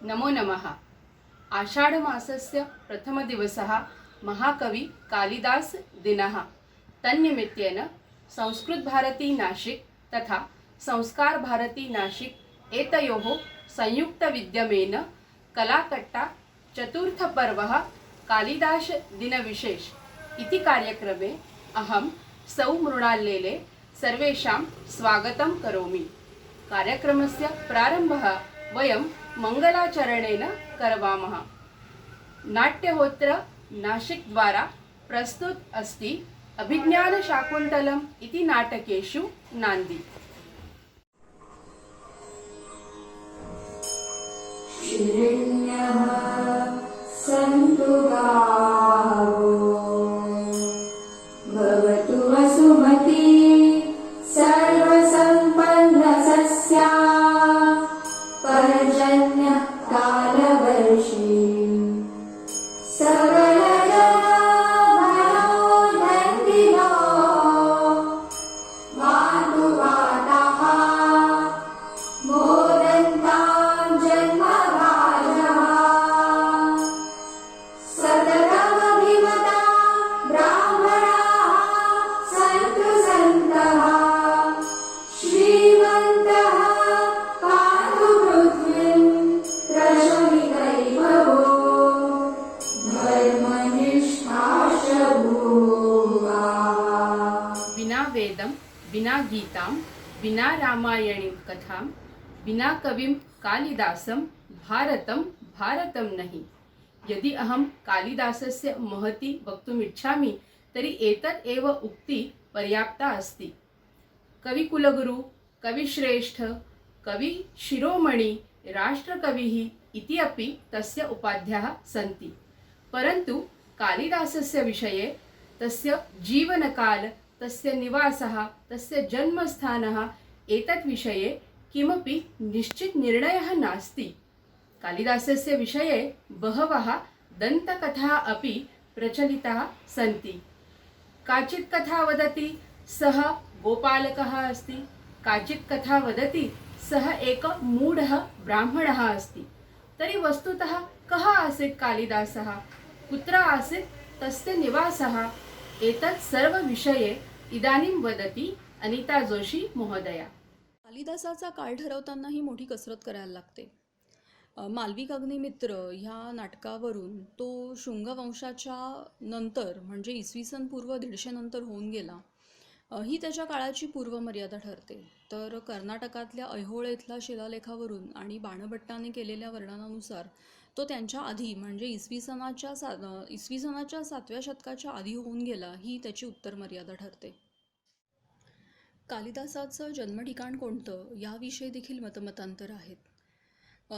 नमो नमः। आषाढमासस्य प्रथमदिवसः महाकवि कालिदास दिनः। तन्निमित्तेन संस्कृतभारती नाशिक तथा संस्कार भारती नाशिक एतयोः संयुक्तविद्यमेन कलाकट्टा चतुर्थपर्वः कालिदास दिनविशेष इति कार्यक्रमे अहं सौ मृणालेले सर्वेषां स्वागतं करोमि। कार्यक्रमस्य प्रारम्भः वयं मंगलाचरणेन करवामः। नाट्यहोत्र नाशिक द्वारा प्रस्तुत अस्ति अभिज्ञान शाकुन्तलम् इति नाटकेषु नान्दी। सन्तु गावो भवतु वसुमती सर्वसम्पन्नसस्या पर्जन्य कालवर्षी सकलजनमनोनन्दिनो मातुवाताः मोदन्तां जन्मभाजः सततमभिमता ब्राह्मणाः सन्तु सन्तः श्रीमन्तः पातु पृथ्वीं रजनिकैभवो धर्मनिष्ठाश्च भूवाः। विना वेदं विना गीतां विना रामायणीं कथां विना कविं कालिदासं भारतं भारतं नहि। यदि अहं कालिदासस्य महती वक्तुम् इच्छामि तर्हि एतत् एव उक्ति पर्याप्ता अस्ति। कविकुलगुरु, कविश्रेष्ठ, कविशिरोमणि, राष्ट्रकविः इति अपि तस्य उपाध्याः सन्ति। परन्तु कालिदासस्य विषये तस्य जीवनकाल, तस्य निवासः, तस्य जन्मस्थानः एतत् विषये किमपि निश्चित निर्णयः नास्ति। कालिदासस्य विषये बहवः दन्तकथाः अपि प्रचलिताः सन्ति। काचित् कथा वदति सः गोपालकः अस्ति, काचित् कथा वदति सः एक मूढः ब्राह्मणः अस्ति। तर्हि वस्तुतः कः आसीत् कालिदासः, कुत्र आसीत् तस्य निवासः, एतत् सर्वविषये इदानीं वदति अनिता जोशी महोदया। कालिदासाचा काळ ठरवतानाही मोठी कसरत करायला लागते। मालविक अग्निमित्र ह्या नाटकावरून तो शुंगवंशाच्या नंतर म्हणजे इसवी सन पूर्व 150 नंतर होऊन गेला, ही त्याच्या काळाची पूर्वमर्यादा ठरते। तर कर्नाटकातल्या ऐहोळे इथल्या शिलालेखावरून आणि बाणभट्टाने केलेल्या वर्णनानुसार तो त्यांच्या आधी म्हणजे इसवी सनाच्या 7व्या शतकाच्या आधी होऊन गेला, ही त्याची उत्तर मर्यादा ठरते। कालिदासाचं जन्मठिकाण कोणतं याविषयी देखील मतमतांतर आहेत।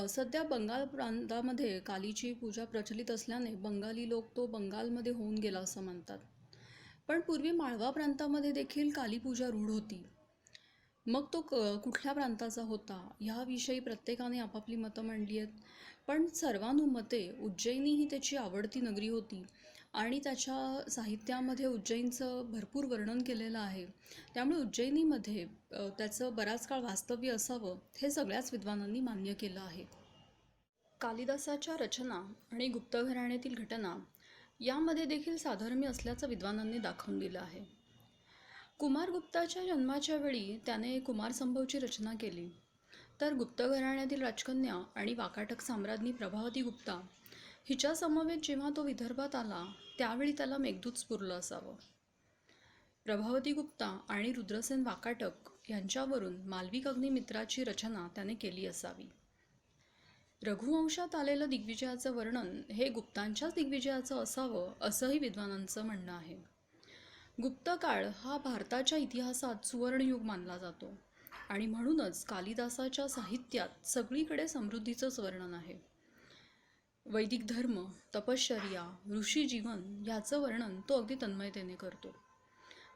सध्या बंगाल प्रांतामध्ये कालीची पूजा प्रचलित असल्याने बंगाली लोक तो बंगालमध्ये होऊन गेला असं मानतात। पण पूर्वी माळवा प्रांतामध्ये देखील कालीपूजा रूढ होती। मग तो कुठल्या प्रांताचा होता ह्याविषयी प्रत्येकाने आपापली मतं मांडली आहेत। पण सर्वानुमते उज्जैनी ही त्याची आवडती नगरी होती आणि त्याच्या साहित्यामध्ये उज्जैनचं भरपूर वर्णन केलेलं आहे। त्यामुळे उज्जैनीमध्ये त्याचं बराच काळ वास्तव्य असावं हे सगळ्याच विद्वानांनी मान्य केलं आहे। कालिदासाच्या रचना आणि गुप्त घराण्यातील घटना यामध्ये देखील साधर्म्य असल्याचं विद्वानांनी दाखवून दिलं आहे। कुमारगुप्ताच्या जन्माच्या वेळी त्याने कुमारसंभवची रचना केली, तर गुप्त घराण्यातील राजकन्या आणि वाकाटक साम्राज्ञी प्रभावती गुप्ता हिच्या समवेत जेव्हा तो विदर्भात आला त्यावेळी त्याला मेघदूत स्फुरलं असावं। प्रभावती गुप्ता आणि रुद्रसेन वाकाटक यांच्यावरून मालविक अग्निमित्राची रचना त्याने केली असावी। रघुवंशात आलेलं दिग्विजयाचं वर्णन हे गुप्तांच्याच दिग्विजयाचं असावं असंही विद्वानांचं म्हणणं आहे। गुप्त काळ हा भारताच्या इतिहासात सुवर्णयुग मानला जातो आणि म्हणूनच कालिदासाच्या साहित्यात सगळीकडे समृद्धीचंच वर्णन आहे। वैदिक धर्म, तपश्चर्या, ऋषी जीवन ह्याचं वर्णन तो अगदी तन्मयतेने करतो।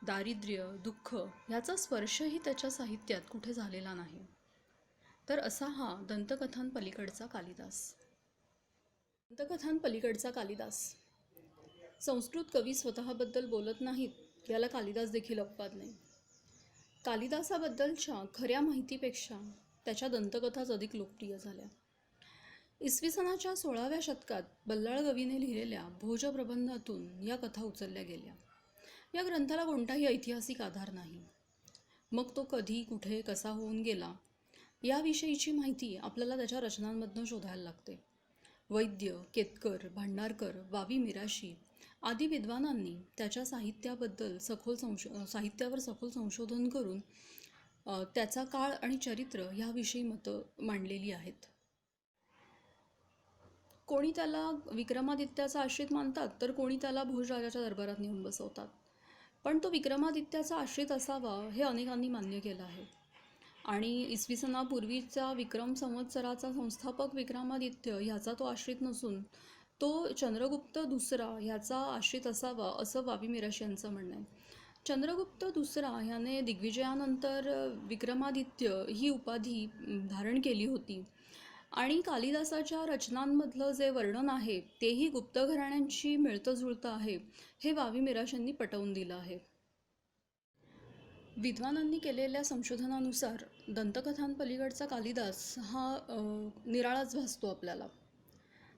दारिद्र्य, दुःख ह्याचा स्पर्शही त्याच्या साहित्यात कुठे झालेला नाही। तर असा हा दंतकथांपलीकडचा कालिदास। दंतकथांपलीकडचा कालिदास। संस्कृत कवी स्वतःबद्दल बोलत नाहीत याला कालिदास देखील अपवाद नाही। कालिदासाबद्दलच्या खऱ्या माहितीपेक्षा त्याच्या दंतकथाच अधिक लोकप्रिय झाल्या। इसवी सनाच्या 16व्या शतकात बल्लाळगवीने लिहिलेल्या भोजप्रबंधातून या कथा उचलल्या गेल्या. या ग्रंथाला कोणताही ऐतिहासिक आधार नाही. मग तो कधी, कुठे, कसा होऊन गेला याविषयीची माहिती आपल्याला त्याच्या रचनांमधून शोधायला लागते. वैद्य, केतकर, भांडारकर, वावी मिराशी आदी विद्वानांनी त्याच्या साहित्यावर सखोल संशोधन करून त्याचा काळ आणि चरित्र ह्याविषयी मतं मांडलेली आहेत. कोणी त्याला विक्रमादित्याचा आश्रित मानतात, तर कोणी त्याला भोजराजाच्या दरबारात नेऊन बसवतात. पण तो विक्रमादित्याचा आश्रित असावा हे अनेकांनी मान्य केलं आहे. आणि इसवी सनापूर्वीचा विक्रम संवत्सराचा संस्थापक विक्रमादित्य ह्याचा तो आश्रित नसून तो चंद्रगुप्त दुसरा ह्याचा आश्रित असावा असं वावी मिराशी यांचं म्हणणं आहे. चंद्रगुप्त दुसरा ह्याने दिग्विजयानंतर विक्रमादित्य ही उपाधी धारण केली होती आणि कालिदासाच्या रचनांमधलं जे वर्णन आहे तेही गुप्त घराण्यांशी मिळतं जुळतं आहे हे वावी मिराशांनी पटवून दिलं आहे. विद्वानांनी केलेल्या संशोधनानुसार दंतकथांपलीकडचा कालिदास हा निराळाच भासतो आपल्याला.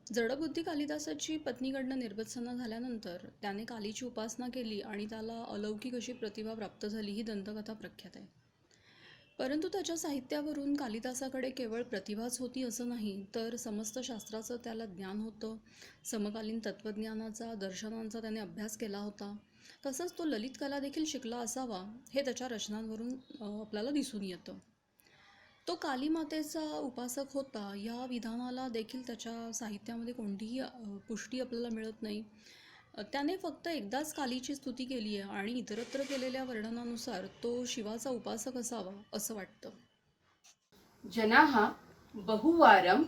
जडबुद्धी कालिदासाची पत्नीकडनं निर्बत्सना झाल्यानंतर त्याने कालीची उपासना केली आणि त्याला अलौकिक अशी प्रतिभा प्राप्त झाली ही दंतकथा प्रख्यात आहे. परंतु त्याच्या साहित्यावरून कालिदासाकडे केवळ प्रतिभाच होती असं नाही, तर समस्त शास्त्राचं त्याला ज्ञान होतं. समकालीन तत्त्वज्ञानाचा, दर्शनांचा त्याने अभ्यास केला होता. तसंच तो ललित कला देखील शिकला असावा हे त्याच्या रचनांवरून आपल्याला दिसून येतं. तो कालीमातेचा उपासक होता या विधानाला देखील त्याच्या साहित्यामध्ये कोणतीही पुष्टी आपल्याला मिळत नाही. त्याने फक्त एकदाच कालीची स्तुती केली आहे आणि इतरत्र केलेल्या वर्णनानुसार तो शिवाचा उपासक असावा असं वाटतं. जनाः बहुवारं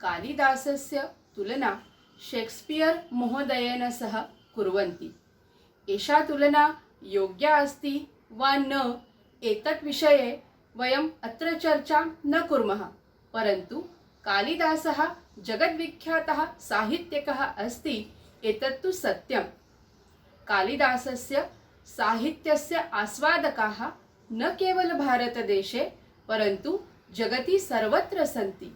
कालिदासस्य तुलना शेक्स्पियर महोदयेन सह कुर्वन्ति. एषा तुलना योग्या अस्ति वा न एतत् विषये वयम् अत्र चर्चां न कुर्मः. परन्तु कालिदासः जगद्विख्यातः साहित्यिकः अस्ति एतत्तु सत्यं. कालिदासस्य साहित्यस्य आस्वादकाः न केवल भारतदेशे परन्तु जगति सर्वत्र सन्ति.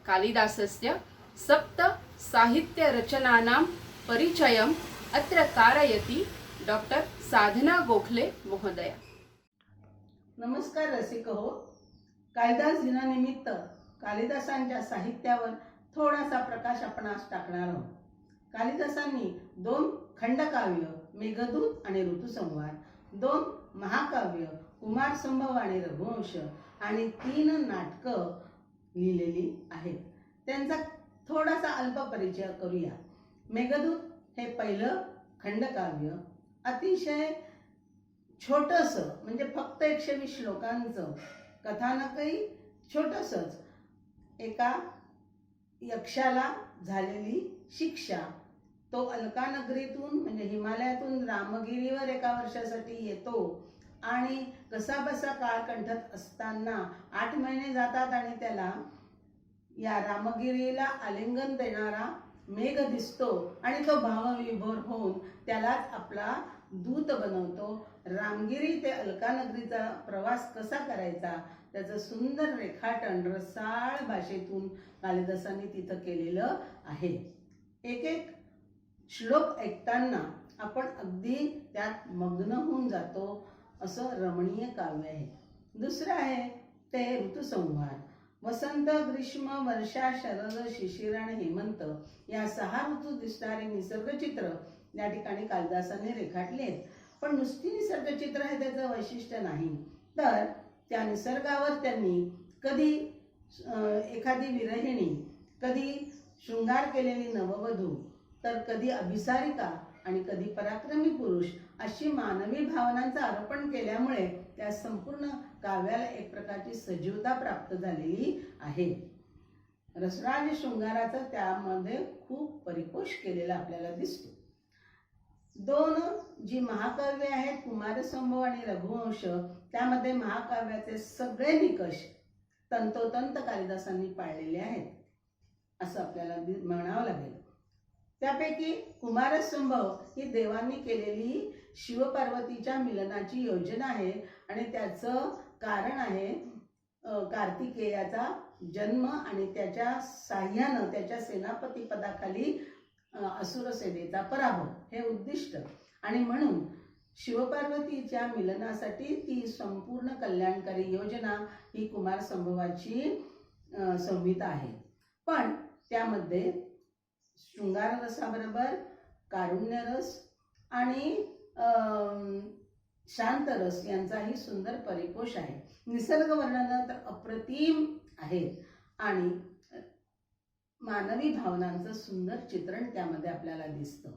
कालिदासस्य 7 साहित्यरचनानां परिचयम् अत्र कारयति डॉक्टर साधना गोखले महोदया. नमस्कार रसिक हो. कालिदास दिनानिमित्त कालिदासांच्या साहित्यावर थोडासा प्रकाश आपण आज टाकणार आहोत. कालिदासांनी 2 खंडकाव्य मेघदूत आणि ऋतुसंहार, 2 महाकाव्य कुमारसंभव आणि रघुवंश आणि 3 नाटकं लिहिलेली आहेत. त्यांचा थोडासा अल्प परिचय करूया. मेघदूत हे पहिलं खंडकाव्य अतिशय छोटंसं, म्हणजे फक्त 120 श्लोकांचं कथानकही छोटंसंच. एका यक्षाला झालेली शिक्षा. तो अलकानगरीतून म्हणजे हिमालयातून रामगिरीवर एका वर्षासाठी येतो आणि कसाबसा काळ कंठत असताना 8 महिने जातात आणि त्याला या रामगिरीला आलिंगन देणारा मेघ दिसतो आणि तो भावविभोर होऊन त्यालाच आपला दूत बनवतो. रामगिरी ते अलकानगरीचा प्रवास कसा करायचा त्याचं सुंदर रेखाटन रसाळ भाषेतून कालिदासांनी तिथं केलेलं आहे. एक एक श्लोक ऐकताना आपण अगदी त्यात मग्न होऊन जातो असं रमणीय काव्य आहे. दुसरं आहे ते ऋतुसंहार. वसंत, ग्रीष्म, वर्षा, शरद, शिशिर आणि हेमंत या 6 ऋतू दिसणारे निसर्गचित्र या ठिकाणी कालिदासांनी रेखाटले आहेत. पण नुसती निसर्गचित्र हे त्याचं वैशिष्ट्य नाही, तर त्या निसर्गावर त्यांनी कधी एखादी विरहिणी, कधी शृंगार केलेली नववधू, तर कधी अभिसारिका आणि कधी पराक्रमी पुरुष अशी मानवी भावनांचं अर्पण केल्यामुळे त्या संपूर्ण काव्याला एक प्रकारची सजीवता प्राप्त झालेली आहे. रसराज शृंगाराचा त्यामध्ये खूप परिपोष केलेला आपल्याला दिसतो. 2 जी महाकाव्य आहेत कुमारसंभव आणि रघुवंश, त्यामध्ये महाकाव्याचे सगळे निकष तंतोतंत कालिदासांनी पाळलेले आहेत असं आपल्याला म्हणावं लागेल. त्यापैकी कुमारसंभव ही देवांनी केलेली शिवपार्वतीच्या मिलनाची योजना आहे आणि त्याचं कारण आहे कार्तिकेयाचा जन्म आणि त्याच्या साह्यानं त्याच्या सेनापती पदाखाली असुर सेनेचा पराभव हे उद्दिष्ट, आणि म्हणून शिवपार्वतीच्या मिलनासाठी ती संपूर्ण कल्याणकारी योजना ही कुमार संभवाची संहिता आहे. पण त्यामध्ये शृंगार रसाबरोबर कारुण्य रस आणि शांत रस यांचाही सुंदर परिपोष आहे. निसर्ग वर्णन तर अप्रतिम आहेत आणि मानवी भावनांचं सुंदर चित्रण त्यामध्ये आपल्याला दिसतं.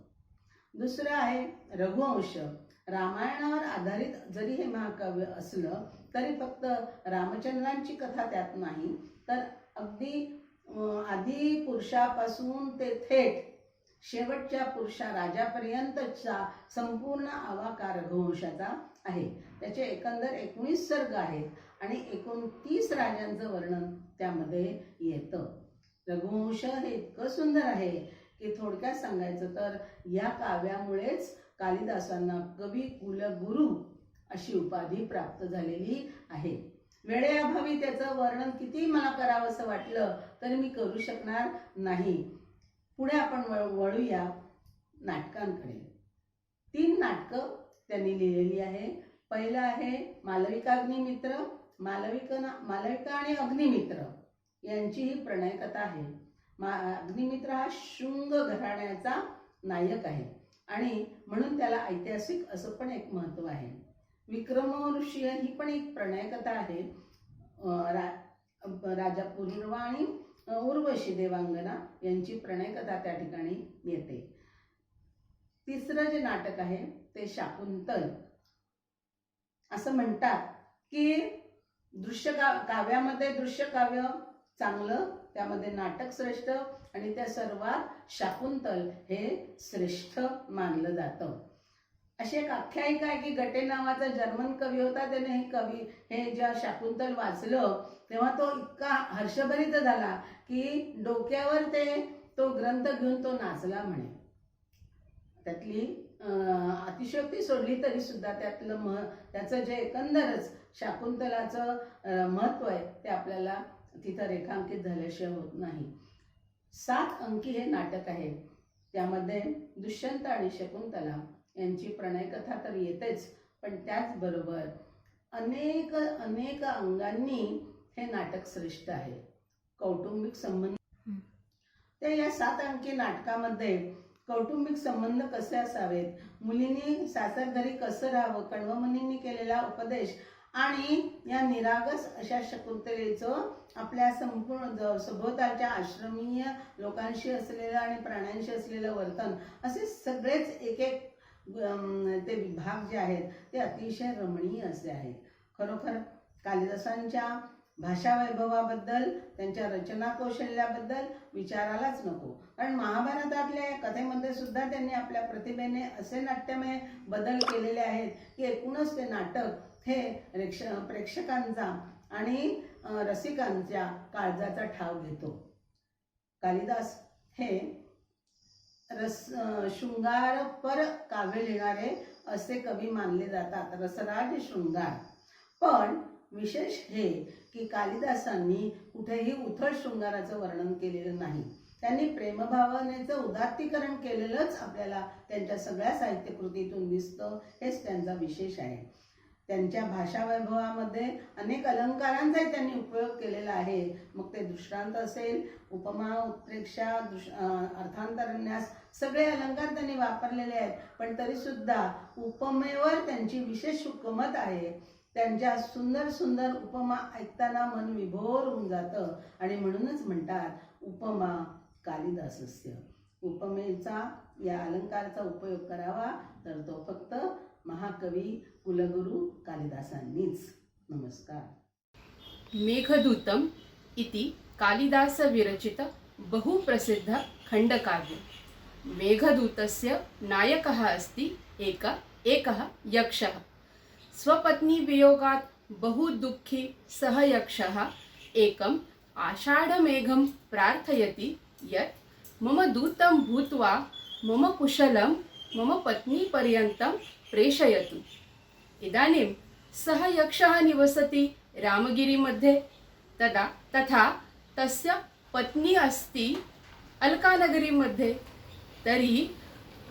दुसरं आहे रघुवंश. रामायणावर आधारित जरी हे महाकाव्य असलं तरी फक्त रामचंद्रांची कथा त्यात नाही, तर अगदी आधी पुरुषापासून ते थेट शेवटच्या पुरुषा राजापर्यंतचा संपूर्ण आवाका रघुवंशाचा आहे. त्याचे एकंदर 19 सर्ग आहेत आणि 29 राजांचं वर्णन त्यामध्ये येतं. रघुवंश हे इतकं सुंदर आहे की थोडक्यात सांगायचं तर या काव्यामुळेच कालिदासांना कवी कुलगुरू अशी उपाधी प्राप्त झालेली आहे. वेळेअभावी त्याचं वर्णन किती मला करावंसं वाटलं तरी मी करू शकणार नाही. पुढे आपण वळूया नाटकांकडे. 3 नाटकं त्यांनी लिहिलेली आहे. पहिलं आहे मालविका अग्निमित्र. मालविका आणि अग्निमित्र यांची ही प्रणयकथा आहे. अग्निमित्र हा शृंग घराण्याचा नायक आहे आणि म्हणून त्याला ऐतिहासिक असं पण एक महत्त्व आहे. विक्रमोर्वशी ही पण एक प्रणयकथा आहे. राजा पूर्वा आणि उर्वशी देवांगना यांची प्रणयकथा त्या ठिकाणी येते. तिसरं जे नाटक आहे ते शाकुंतल. असं म्हणतात की काव्यामध्ये दृश्य काव्य चांगलं, त्यामध्ये नाटक श्रेष्ठ आणि त्या सर्वात शाकुंतल हे श्रेष्ठ मानलं जातं. अशी एक आख्यायिका आहे की गटे नावाचा जर्मन कवी होता. त्याने हे ज्या शाकुंतल वाचलं तेव्हा तो इतका हर्षभरित झाला की डोक्यावर तो ग्रंथ घेऊन तो नाचला म्हणे. त्यातली अतिशयोक्ती सोडली तरी सुद्धा त्याचं जे एकंदरच शाकुंतलाचं महत्त्व आहे ते आपल्याला तिथं रेखांकित झाल्याशिवाय होत नाही. 7 अंकी हे नाटक आहे. त्यामध्ये दुष्यंत आणि शकुंतला यांची प्रणयकथा तर येतेच, पण त्याचबरोबर अनेक अंगांनी हे नाटक श्रेष्ठ आहे. कौटुंबिक संबंध, त्या या 7 अंकी नाटकामध्ये कौटुंबिक संबंध कसे असावेत, मुलींनी सासरघरी कसं राहावं, कण्वमुनींनी केलेला उपदेश आणि या निरागस अशा शकुंतलेचं आपल्या संपूर्ण सभोवतालच्या आश्रमीय लोकांशी असलेलं आणि प्राण्यांशी असलेलं वर्तन, असे सगळेच एक ते विभाग जे आहेत ते अतिशय रमणीय असे आहेत. खरोखर कालिदासांच्या भाषा वैभवाबद्दल, त्यांच्या रचना कौशल्याबद्दल विचारायलाच नको. कारण महाभारतातल्या कथेमध्ये सुद्धा त्यांनी आपल्या प्रतिभेने असे नाट्यमय बदल केलेले आहेत की एकूणच ते नाटक हे प्रेक्षकांचा आणि रसिकांच्या काळजाचा ठाव घेतो. कालिदास हे शृंगारपर काव्य लिहिणारे असे कवी मानले जातात, रसराज शृंगार. पण विशेष हे की कालिदासांनी कुठेही उथळ शृंगाराचं वर्णन केलेलं नाही. त्यांनी प्रेमभावनेचं उदात्तीकरण केलेलंच आपल्याला त्यांच्या सगळ्या साहित्यकृतीतून दिसतं. हेच त्यांचा विशेष आहे. त्यांच्या भाषा वैभवामध्ये अनेक अलंकारांचाही त्यांनी उपयोग केलेला आहे. मग ते दृष्टांत असेल, उपमा, उत्प्रेक्षा, अर्थांतरन्यास, सगळे अलंकार त्यांनी वापरलेले आहेत. पण तरीसुद्धा उपमेवर त्यांची विशेष हुकूमत आहे. त्यांच्या सुंदर सुंदर उपमा ऐकताना मन विभोर होऊन जातं आणि म्हणूनच म्हणतात उपमा कालिदासस्य. उपमेचा या अलंकाराचा उपयोग करावा तर तो फक्त महाकवी कुलगुरू कालिदासांनीच. नमस्कार. मेघदूतम इति कालिदास विरचित बहुप्रसिद्ध खंडकाव्य. मेघदूतस्य नायकः अस्ति एकः यक्षः. स्वपत्नी वियोगात् बहु दुःखी सः यक्षः एकम् आषाढमेघं प्रार्थयति यत् मम दूतं भूत्वा मम कुशलं मम पत्नीपर्यन्तं प्रेषयतु. इदानीं सः यक्षः निवसति रामगिरिमध्ये तथा तस्य पत्नी अस्ति अलकानगरीमध्ये। तर्हि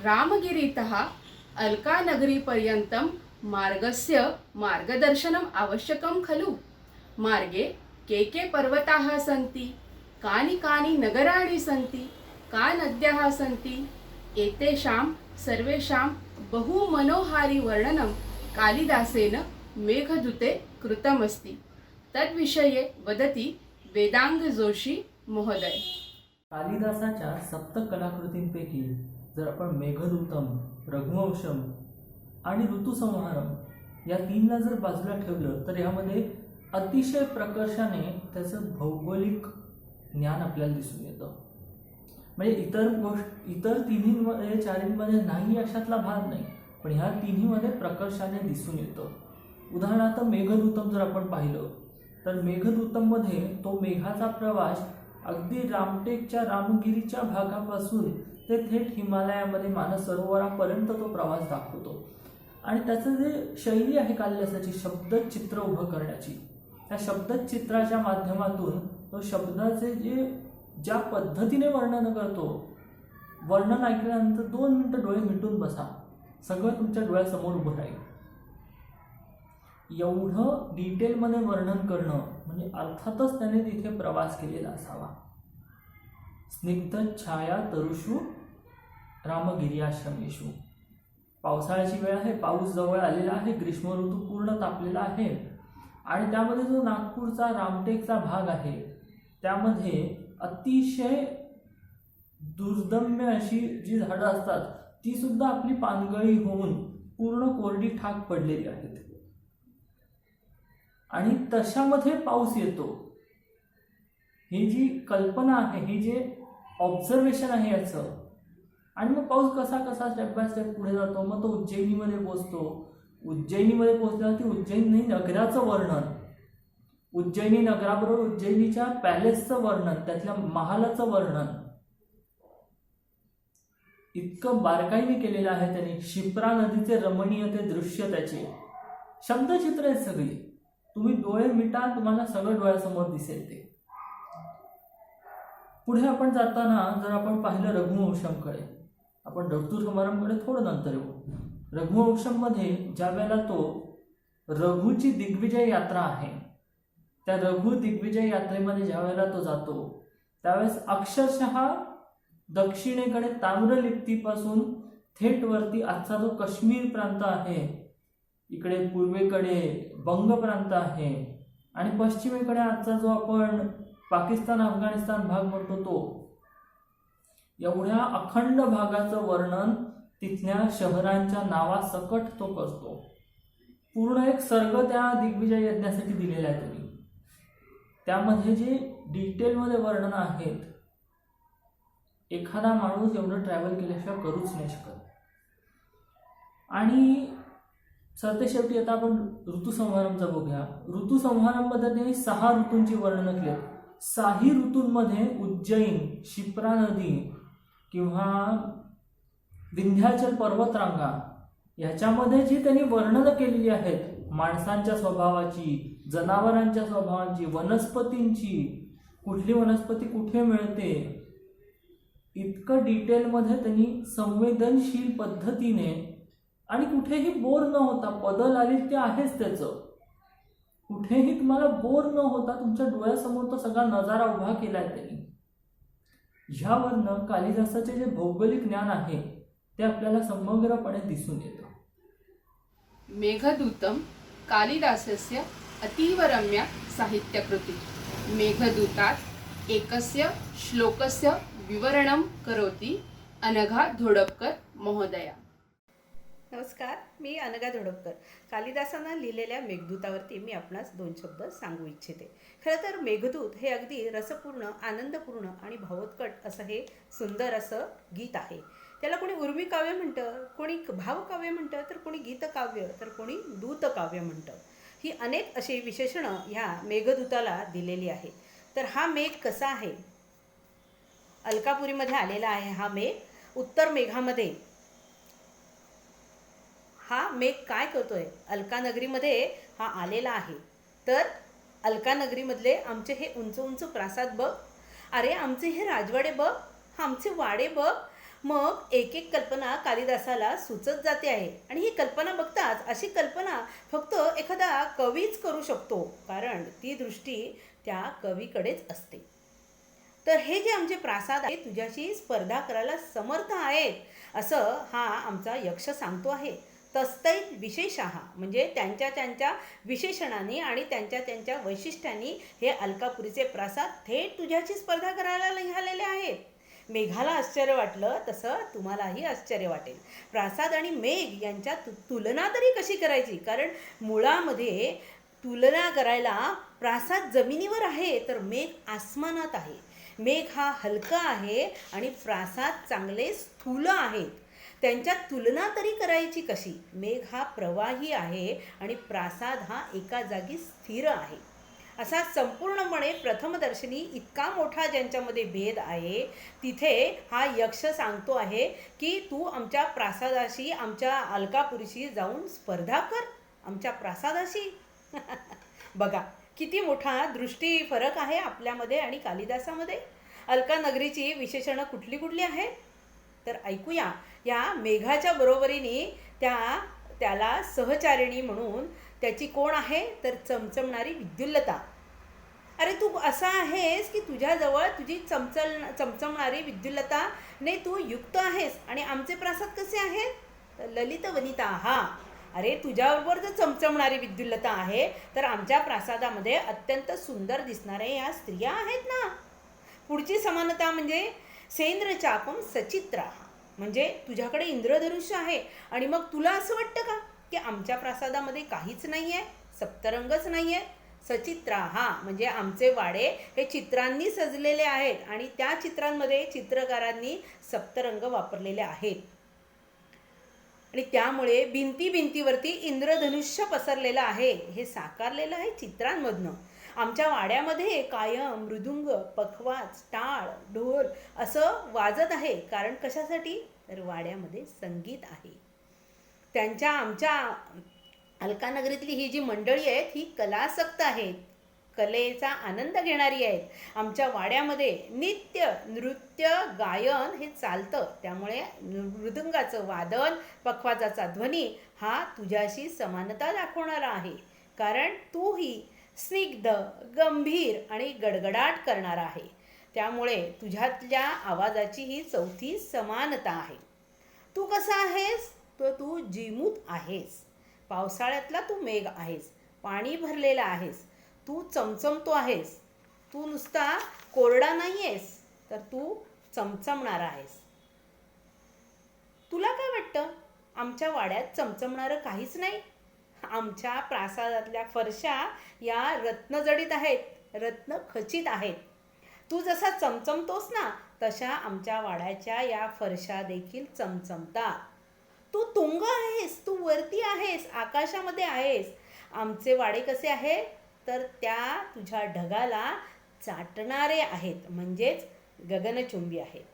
रामगिरितः अलकानगरीपर्यन्तं मार्गस्य मार्गदर्शनम् आवश्यकं खलु। मार्गे के पर्वताः सन्ति, कानि कानि नगराणि सन्ति, का नद्यः सन्ति, एतेषां सर्वेषां बहु मनोहारी वर्णनं कालिदासेन मेघदूते कृतमस्ति। तद्विषये वदति वेदांग जोशी महोदय। कालिदासाच्या सप्त कलाकृतींपैकी जर आपण मेघदूतम, रघुवंशम आणि ऋतुसंहारम या तीनला जर बाजूला ठेवलं तर यामध्ये अतिशय प्रकर्षाने त्याचं भौगोलिक ज्ञान आपल्याला दिसून येतं. म्हणजे इतर तिन्हीमध्ये चारींमध्ये नाही अशातला भाग नाही, पण ह्या तिन्हीमध्ये प्रकर्षाने दिसून येतं. उदाहरणार्थ मेघदूतम जर आपण पाहिलं तर मेघदूतममध्ये तो मेघाचा प्रवास अगदी रामटेकच्या रामगिरीच्या भागापासून ते थेट हिमालयामध्ये मानस सरोवरापर्यंत तो प्रवास दाखवतो. आणि त्याचं जे शैली आहे कालिदासाची शब्दचित्र उभं करण्याची, त्या शब्दचित्राच्या माध्यमातून तो शब्दाचे ज्या पद्धतीने वर्णन करतो, वर्णन ऐकल्यानंतर 2 मिनिटं डोळे मिटून बसा, सगळं तुमच्या डोळ्यासमोर उभं राहील. एवढं डिटेलमध्ये वर्णन करणं म्हणजे अर्थातच त्याने तिथे प्रवास केलेला असावा. स्निग्ध छाया तरुषु रामगिर्याश्रमेषु. पावसाळ्याची वेळ आहे, पाऊस जवळ आलेला आहे, ग्रीष्म ऋतू पूर्ण तापलेला आहे आणि त्यामध्ये जो नागपूरचा रामटेकचा भाग आहे त्यामध्ये अतिशय दुर्दम्य अशी जी झाडं असतात ती सुद्धा आपली पानगळी होऊन पूर्ण कोरडी ठाक पडलेली आहेत आणि तशामध्ये पाऊस येतो. ही जी कल्पना आहे, ही जे ऑब्झर्वेशन आहे याचं, आणि मग पाऊस कसा कसा स्टेप बाय स्टेप पुढे जातो. मग तो उज्जैनीमध्ये पोहोचतो. उज्जैनीमध्ये पोहोचल्यावरती उज्जैनी नगराचं वर्णन, उज्जैनी नगराबरोबर उज्जैनीच्या पॅलेसचं वर्णन, त्यातल्या महालाचं वर्णन इतकं बारकाईने केलेलं आहे त्यांनी. शिप्रा नदीचे रमणीय ते दृश्य, त्याचे शब्दचित्र आहेत सगळी. तुम्ही डोळे मिटा, तुम्हाला सगळं डोळ्यासमोर दिसेल ते. पुढे आपण जाताना जर आपण पाहिलं रघुवंशमकडे, आपण ऋतुसंहारमकडे थोडं नंतर येऊ. रघुवंशममध्ये ज्या वेळेला तो रघुची दिग्विजय यात्रा आहे, त्या रघु दिग्विजय यात्रेमध्ये ज्या वेळेला तो जातो त्यावेळेस अक्षरशः दक्षिणेकडे ताम्रलिप्तीपासून थेट वरती आजचा जो काश्मीर प्रांत आहे, इकडे पूर्वेकडे बंग प्रांत आहे आणि पश्चिमेकडे आजचा जो आपण पाकिस्तान अफगाणिस्तान भाग म्हणतो तो, एवढ्या अखंड भागाचं वर्णन तिथल्या शहरांच्या नावासकट तो करतो. पूर्ण एक सर्ग त्या दिग्विजय यज्ञासाठी दिलेला आहे त्यांनी. त्यामध्ये जे डिटेलमध्ये वर्णन आहेत, एखादा माणूस एवढं ट्रॅव्हल केल्याशिवाय करूच नाही शकत. आणि सरतेशेवटी आता आपण ऋतुसंहारमचं बघूया. ऋतुसंहारमध्ये त्यांनी 6 ऋतूंची वर्णनं केली. 6 ऋतूंमध्ये उज्जैन, शिप्रा नदी किंवा विंध्याचल पर्वतरांगा याच्यामध्ये जी त्यांनी वर्णनं केलेली आहेत, माणसांच्या स्वभावाची, जनावरांच्या स्वभावांची, वनस्पतींची, कुठली वनस्पती कुठे मिळते, इतकं डिटेलमध्ये त्यांनी संवेदनशील पद्धतीने आणि कुठेही बोर न होता, बदल आली ते आहेच त्याचं, कुठेही तुम्हाला बोर न होता तुमच्या डोळ्यासमोर तो सगळा नजारा उभा केलाय त्यांनी. ह्यावरनं कालिदासाचे जे भौगोलिक ज्ञान आहे ते आपल्याला समग्रपणे दिसून येतं. मेघदूतं कालिदासस्य अतीवरम्या साहित्यकृती. मेघदूतात् एकस्य श्लोकस्य विवरणं करोति अनघा धोडपकर महोदया. नमस्कार, मी अनघा धोडपकर. कालिदासानं लिहिलेल्या मेघदूतावरती मी आपणास 2 शब्द सांगू इच्छिते. खरं तर मेघदूत हे अगदी रसपूर्ण, आनंदपूर्ण आणि भावोत्कट असं हे सुंदर असं गीत आहे. त्याला कोणी उर्मी काव्य म्हणतं, कोणी भावकाव्य म्हणतं, तर कोणी गीतकाव्य, तर कोणी दूतकाव्य म्हणतं. ही अनेक अशी विशेषणं ह्या मेघदूताला दिलेली आहेत. तर हा मेघ कसा आहे? अलकापुरीमध्ये आलेला आहे हा मेघ. उत्तर मेघामध्ये हा मेघ काय करतोय? अलकानगरीमध्ये हा आलेला आहे. तर अलकानगरीमधले आमचे हे उंच उंच प्रासाद बघ, अरे आमचे हे राजवाडे बघ, आमचे वाडे बघ. मग एक एक कल्पना कालिदासाला सुचत जाते आहे. आणि ही कल्पना बघताच अशी कल्पना फक्त एखादा कवीच करू शकतो, कारण ती दृष्टी त्या कवीकडेच असते. तर हे जे आमचे प्रासाद आहे तुझ्याशी स्पर्धा करायला समर्थ आहेत असं हा आमचा यक्ष सांगतो आहे. तस्तैत विशेषाः म्हणजे त्यांच्या विशेषणाने आणि त्यांच्या वैशिष्ट्यांनी हे अलकापुरीचे प्रासाद थेट तुझ्याशी स्पर्धा करायला निघालेले आहेत. मेघाला आश्चर्य वाटलं तसं तुम्हालाही आश्चर्य वाटेल. प्रासाद आणि मेघ यांच्यात तुलना तरी कशी करायची, कारण मुळामध्ये तुलना करायला प्रासाद जमिनीवर आहे तर मेघ आसमानात आहे. मेघ हा हलका आहे आणि प्रासाद चांगले स्थूल आहेत. त्यांच्यात तुलना तरी करायची कशी. मेघ हा प्रवाही आहे आणि प्रासाद हा एका जागी स्थिर आहे. असा संपूर्णपणे प्रथमदर्शनी इतका मोठा ज्यांच्यामध्ये भेद आहे तिथे हा यक्ष सांगतो आहे की तू आमच्या प्रासादाशी, आमच्या अलकापुरीशी जाऊन स्पर्धा कर, आमच्या प्रासादाशी. बघा किती मोठा दृष्टी फरक आहे आपल्यामध्ये आणि कालिदासामध्ये. अलकानगरीची विशेषणं कुठली कुठली आहेत तर ऐकूया. या मेघाच्या बरोबरीने त्याला सहचारिणी म्हणून त्याची कोण आहे तर चमचमणारी विद्युल्लता. अरे तू असा आहेस की तुझ्याजवळ तुझी चमचमणारी विद्युल्लता ने तू युक्त आहेस. आणि आमचे प्रासाद कसे आहेत तर ललित वनिता. हा अरे तुझ्याबरोबर जर चमचमणारी विद्युल्लता आहे तर आमच्या प्रासादामध्ये अत्यंत सुंदर दिसणाऱ्या या स्त्रिया आहेत ना. पुढची समानता म्हणजे सेंद्र चापम सचित्रा, म्हणजे तुझ्याकडे इंद्रधनुष्य आहे आणि मग तुला असं वाटतं का की आमच्या प्रासादामध्ये काहीच नाही आहे, सप्तरंगच नाही आहे. सचित्रा हा म्हणजे आमचे वाडे हे चित्रांनी सजलेले आहेत आणि त्या चित्रांमध्ये चित्रकारांनी सप्तरंग वापरलेले आहेत आणि त्यामुळे भिंतीवरती इंद्रधनुष्य पसरलेलं आहे. हे साकारलेलं आहे चित्रांमधनं. आमच्या वाड्यामध्ये कायम मृदुंग, पखवाज, टाळ, ढोल असं वाजत आहे. कारण कशासाठी तर वाड्यामध्ये संगीत आहे. आमच्या अलकानगरीतली ही जी मंडळी आहेत ही कलासक्त आहेत, कलेचा आनंद घेणारी आहेत. आमच्या वाड्यामध्ये नित्य नृत्य गायन हे चालतं. त्यामुळे मृदुंगाचं वादन, पखवाजाचा ध्वनी हा तुझ्याशी समानता दाखवणारा आहे. कारण तू ही स्निग्ध, गंभीर आणि गडगडाट करणारा आहे. त्यामुळे तुझ्यातल्या आवाजाची ही चौथी समानता आहे. तू कसा आहेस तर तू जीमूत आहेस. पावसाळ्यातला तू मेघ आहेस, पाणी भरलेला आहेस. तू चमचमतो आहेस. तू नुसता कोरडा नाही आहेस तर तू चमचमणारा आहेस. तुला काय वाटतं आमच्या वाड्यात चमचमणारं काहीच नाही. आमच्या प्रासादातल्या फरशा या रत्नजडित आहेत, रत्न खचित आहेत. तू जसा चमचमतोस ना तशा आमच्या वाड्याच्या या फरशा देखील चमचमतात. तू तुंग आहेस, तू वरती आहेस, आकाशामध्ये आहेस. आमचे वाडे कसे आहेत तर त्या तुझ्या ढगाला चाटणारे आहेत, म्हणजेच गगनचुंबी आहेत.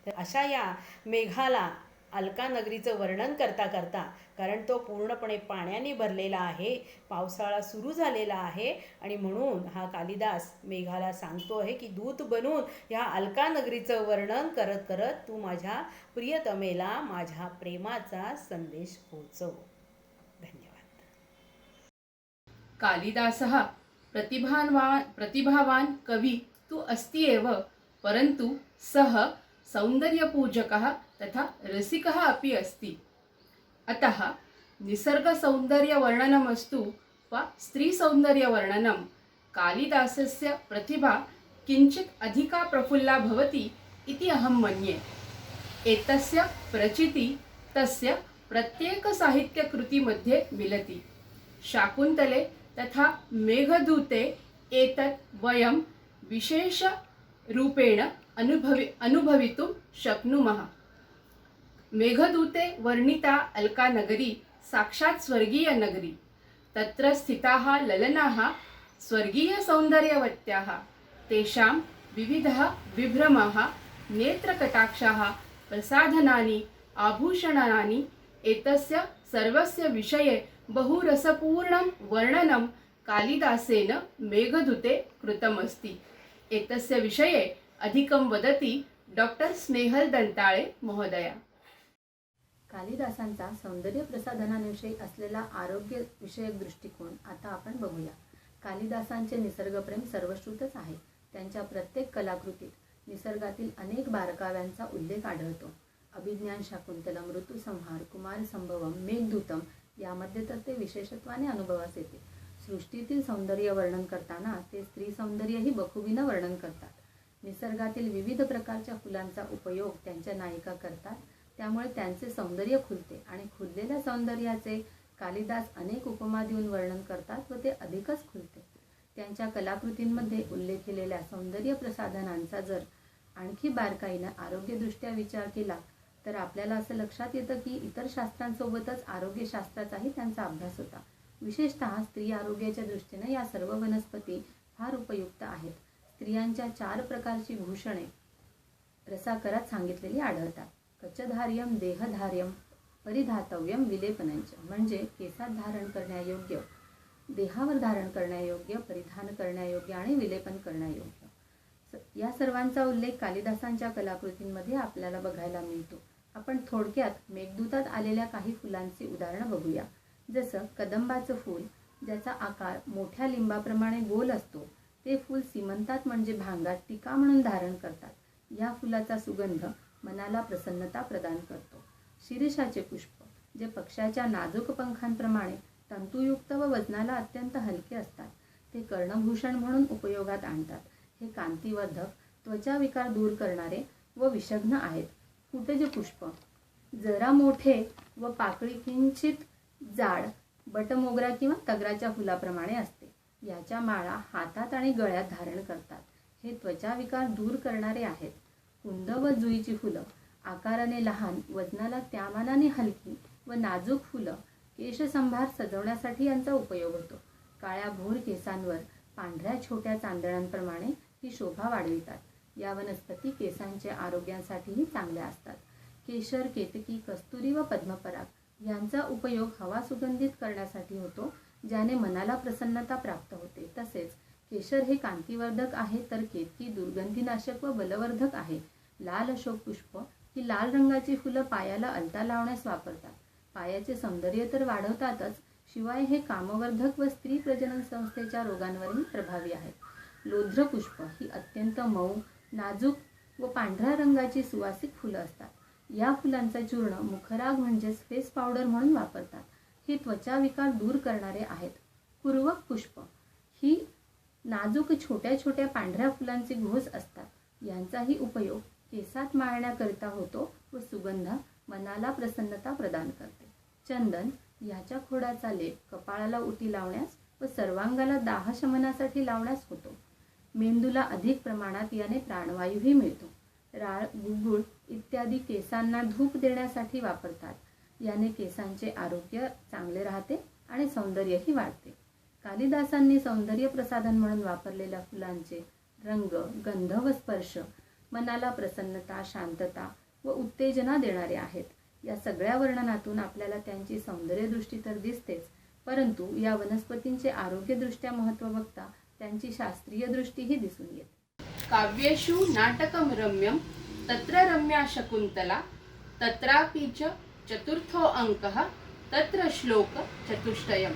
तर अशा या मेघाला अलकानगरीचं वर्णन करता कारण तो पूर्णपणे पाण्याने भरलेला आहे, पावसाळा सुरू झालेला आहे आणि म्हणून हा कालिदास मेघाला सांगतो आहे की दूत बनून ह्या अलकानगरीचं वर्णन करत करत तू माझ्या प्रियतमेला माझ्या प्रेमाचा संदेश पोहोचव. धन्यवाद. कालिदासः प्रतिभावान कवी तु अस्ति एव, परन्तु सः सौन्दर्यपूजकः तथा रसिकः अपि अस्ति. अतः निसर्गसौन्दर्यवर्णनमस्तु वा स्त्रीसौन्दर्यवर्णनं कालिदासस्य प्रतिभा किञ्चित् अधिका प्रफुल्ला भवति इति अहं मन्ये. एतस्य प्रचिति तस्य प्रत्येकसाहित्यकृतिमध्ये मिलति. शाकुन्तले तथा मेघदूते एतत् वयं विशेषरूपेण अनुभवितुं शक्नुमः. मेघदूते वर्णिता अलकानगरी साक्षात् स्वर्गीयनगरी. तत्र स्थिताः ललनाः स्वर्गीयसौन्दर्यवत्याः. तेषां विविधः विभ्रमाः नेत्रकटाक्षाः प्रसाधनानि आभूषणानि एतस्य सर्वस्य विषये बहु रसपूर्णं वर्णनं कालिदासेन मेघदूते कृतमस्ति। एतस्य विषये अधिकं वदति डॉक्टर स्नेहल दंताळे महोदया। कालिदासांचा सौंदर्य प्रसाधनांविषयी असलेला आरोग्य विषयक दृष्टिकोन आता आपण बघूया। कालिदासांचे निसर्गप्रेम सर्वश्रुतच आहे। त्यांच्या प्रत्येक कलाकृतीत निसर्गातील अनेक बारकाव्यांचा उल्लेख आढळतो। अभिज्ञान शाकुंतलम, ऋतुसंहार, कुमार संभवम, मेघदूतम यामध्ये तर ते विशेषत्वाने अनुभवास येते। सृष्टीतील सौंदर्य वर्णन करताना ते स्त्री सौंदर्यही बखुबीनं वर्णन करतात। निसर्गातील विविध प्रकारच्या फुलांचा उपयोग त्यांच्या नायिका करतात, त्यामुळे त्यांचे सौंदर्य खुलते आणि खुललेल्या सौंदर्याचे कालिदास अनेक उपमा देऊन वर्णन करतात व ते अधिकच खुलते। त्यांच्या कलाकृतींमध्ये उल्लेख केलेल्या सौंदर्य प्रसाधनांचा जर आणखी बारकाईनं आरोग्यदृष्ट्या विचार केला तर आपल्याला असं लक्षात येतं की इतर शास्त्रांसोबतच आरोग्यशास्त्राचाही त्यांचा अभ्यास होता। विशेषतः स्त्री आरोग्याच्या दृष्टीने या सर्व वनस्पती फार उपयुक्त आहेत। स्त्रियांच्या 4 प्रकारची भूषणे रसाकरात सांगितलेली आढळतात। कचधार्यम, देहधार्यम, परिधातव्यम, विलेपनंच, म्हणजे केसात धारण करण्यायोग्य, देहावर धारण करण्यायोग्य, परिधान करण्यायोग्य आणि विलेपन करण्यायोग्य। या सर्वांचा उल्लेख कालिदासांच्या कलाकृतींमध्ये आपल्याला बघायला मिळतो। आपण थोडक्यात मेघदूतात आलेल्या काही फुलांची उदाहरणं बघूया। जसं कदंबाचं फूल, ज्याचा आकार मोठ्या लिंबाप्रमाणे गोल असतो, ते फूल सीमंतात म्हणजे भांगात टीका म्हणून धारण करतात। या फुलाचा सुगंध मनाला प्रसन्नता प्रदान करतो। शिरीषाचे पुष्प, जे पक्ष्याच्या नाजूक पंखांप्रमाणे तंतुयुक्त व वजनाला अत्यंत हलके असतात, ते कर्णभूषण म्हणून उपयोगात आणतात। हे कांतिवर्धक, त्वचा विकार दूर करणारे व विषग्न आहेत। फुटज पुष्प जरा मोठे व पाकळी किंचित जाड, बटमोगरा किंवा तगराच्या फुलाप्रमाणे असते। याच्या माळा हातात आणि गळ्यात धारण करतात। हे त्वचा विकार दूर करणारे आहेत। कुंद व जुईची फुलं आकाराने लहान, वजनाला त्यामानाने हलकी व नाजूक फुलं केशसंभार सजवण्यासाठी यांचा उपयोग होतो। काळ्या भोर केसांवर पांढऱ्या छोट्या चांदण्यांप्रमाणे ही शोभा वाढवितात। या वनस्पती केसांच्या आरोग्यासाठीही चांगल्या असतात। केशर, केतकी, कस्तुरी व पद्मपराग यांचा उपयोग हवा सुगंधित करण्यासाठी होतो, ज्याने मनाला प्रसन्नता प्राप्त होते। तसेच केशर हे कांतिवर्धक आहे, तर केतकी दुर्गंधीनाशक व बलवर्धक आहे। लाल अशोक पुष्प ही लाल रंगाची फुलं पायाला अलता लावण्यास वापरतात। पायाचे सौंदर्य तर वाढवतातच, शिवाय हे कामवर्धक व स्त्री प्रजनन संस्थेच्या रोगांवरही प्रभावी आहेत। लोध्र पुष्प ही अत्यंत मऊ, नाजूक व पांढऱ्या रंगाची सुवासिक फुलं असतात। या फुलांचा चूर्ण मुखराग म्हणजेच फेस पावडर म्हणून वापरतात। हे त्वचा विकार दूर करणारे आहेत। कुरवक पुष्प ही नाजूक छोट्या छोट्या पांढऱ्या फुलांचे घोस असतात। यांचाही उपयोग केसात माळण्याकरिता होतो व सुगंध मनाला प्रसन्नता प्रदान करते। चंदन याच्या खोडाचा लेप कपाळाला उटी लावण्यास व सर्वांगाला दाहशमनासाठी लावण्यास होतो। मेंदूला अधिक प्रमाणात याने प्राणवायूही मिळतो। राळ, गुळगुळ इत्यादी केसांना धूप देण्यासाठी वापरतात। याने केसांचे आरोग्य चांगले राहते आणि सौंदर्यही वाढते। कालिदासांनी सौंदर्य प्रसाधन म्हणून वापरलेल्या फुलांचे रंग, गंध व स्पर्श मनाला प्रसन्नता, शांतता व उत्तेजना देणारे आहेत। या सगळ्या वर्णनातून आपल्याला त्यांची सौंदर्यदृष्टी तर दिसतेच, परंतु या वनस्पतींचे आरोग्यदृष्ट्या महत्त्व बघता त्यांची शास्त्रीय दृष्टीही दिसून येते। काव्येषु नाटकं रम्यं तत्र रम्या शकुंतला तत्रापि च चतुर्थो अंकः तत्र श्लोक चतुष्टयम्।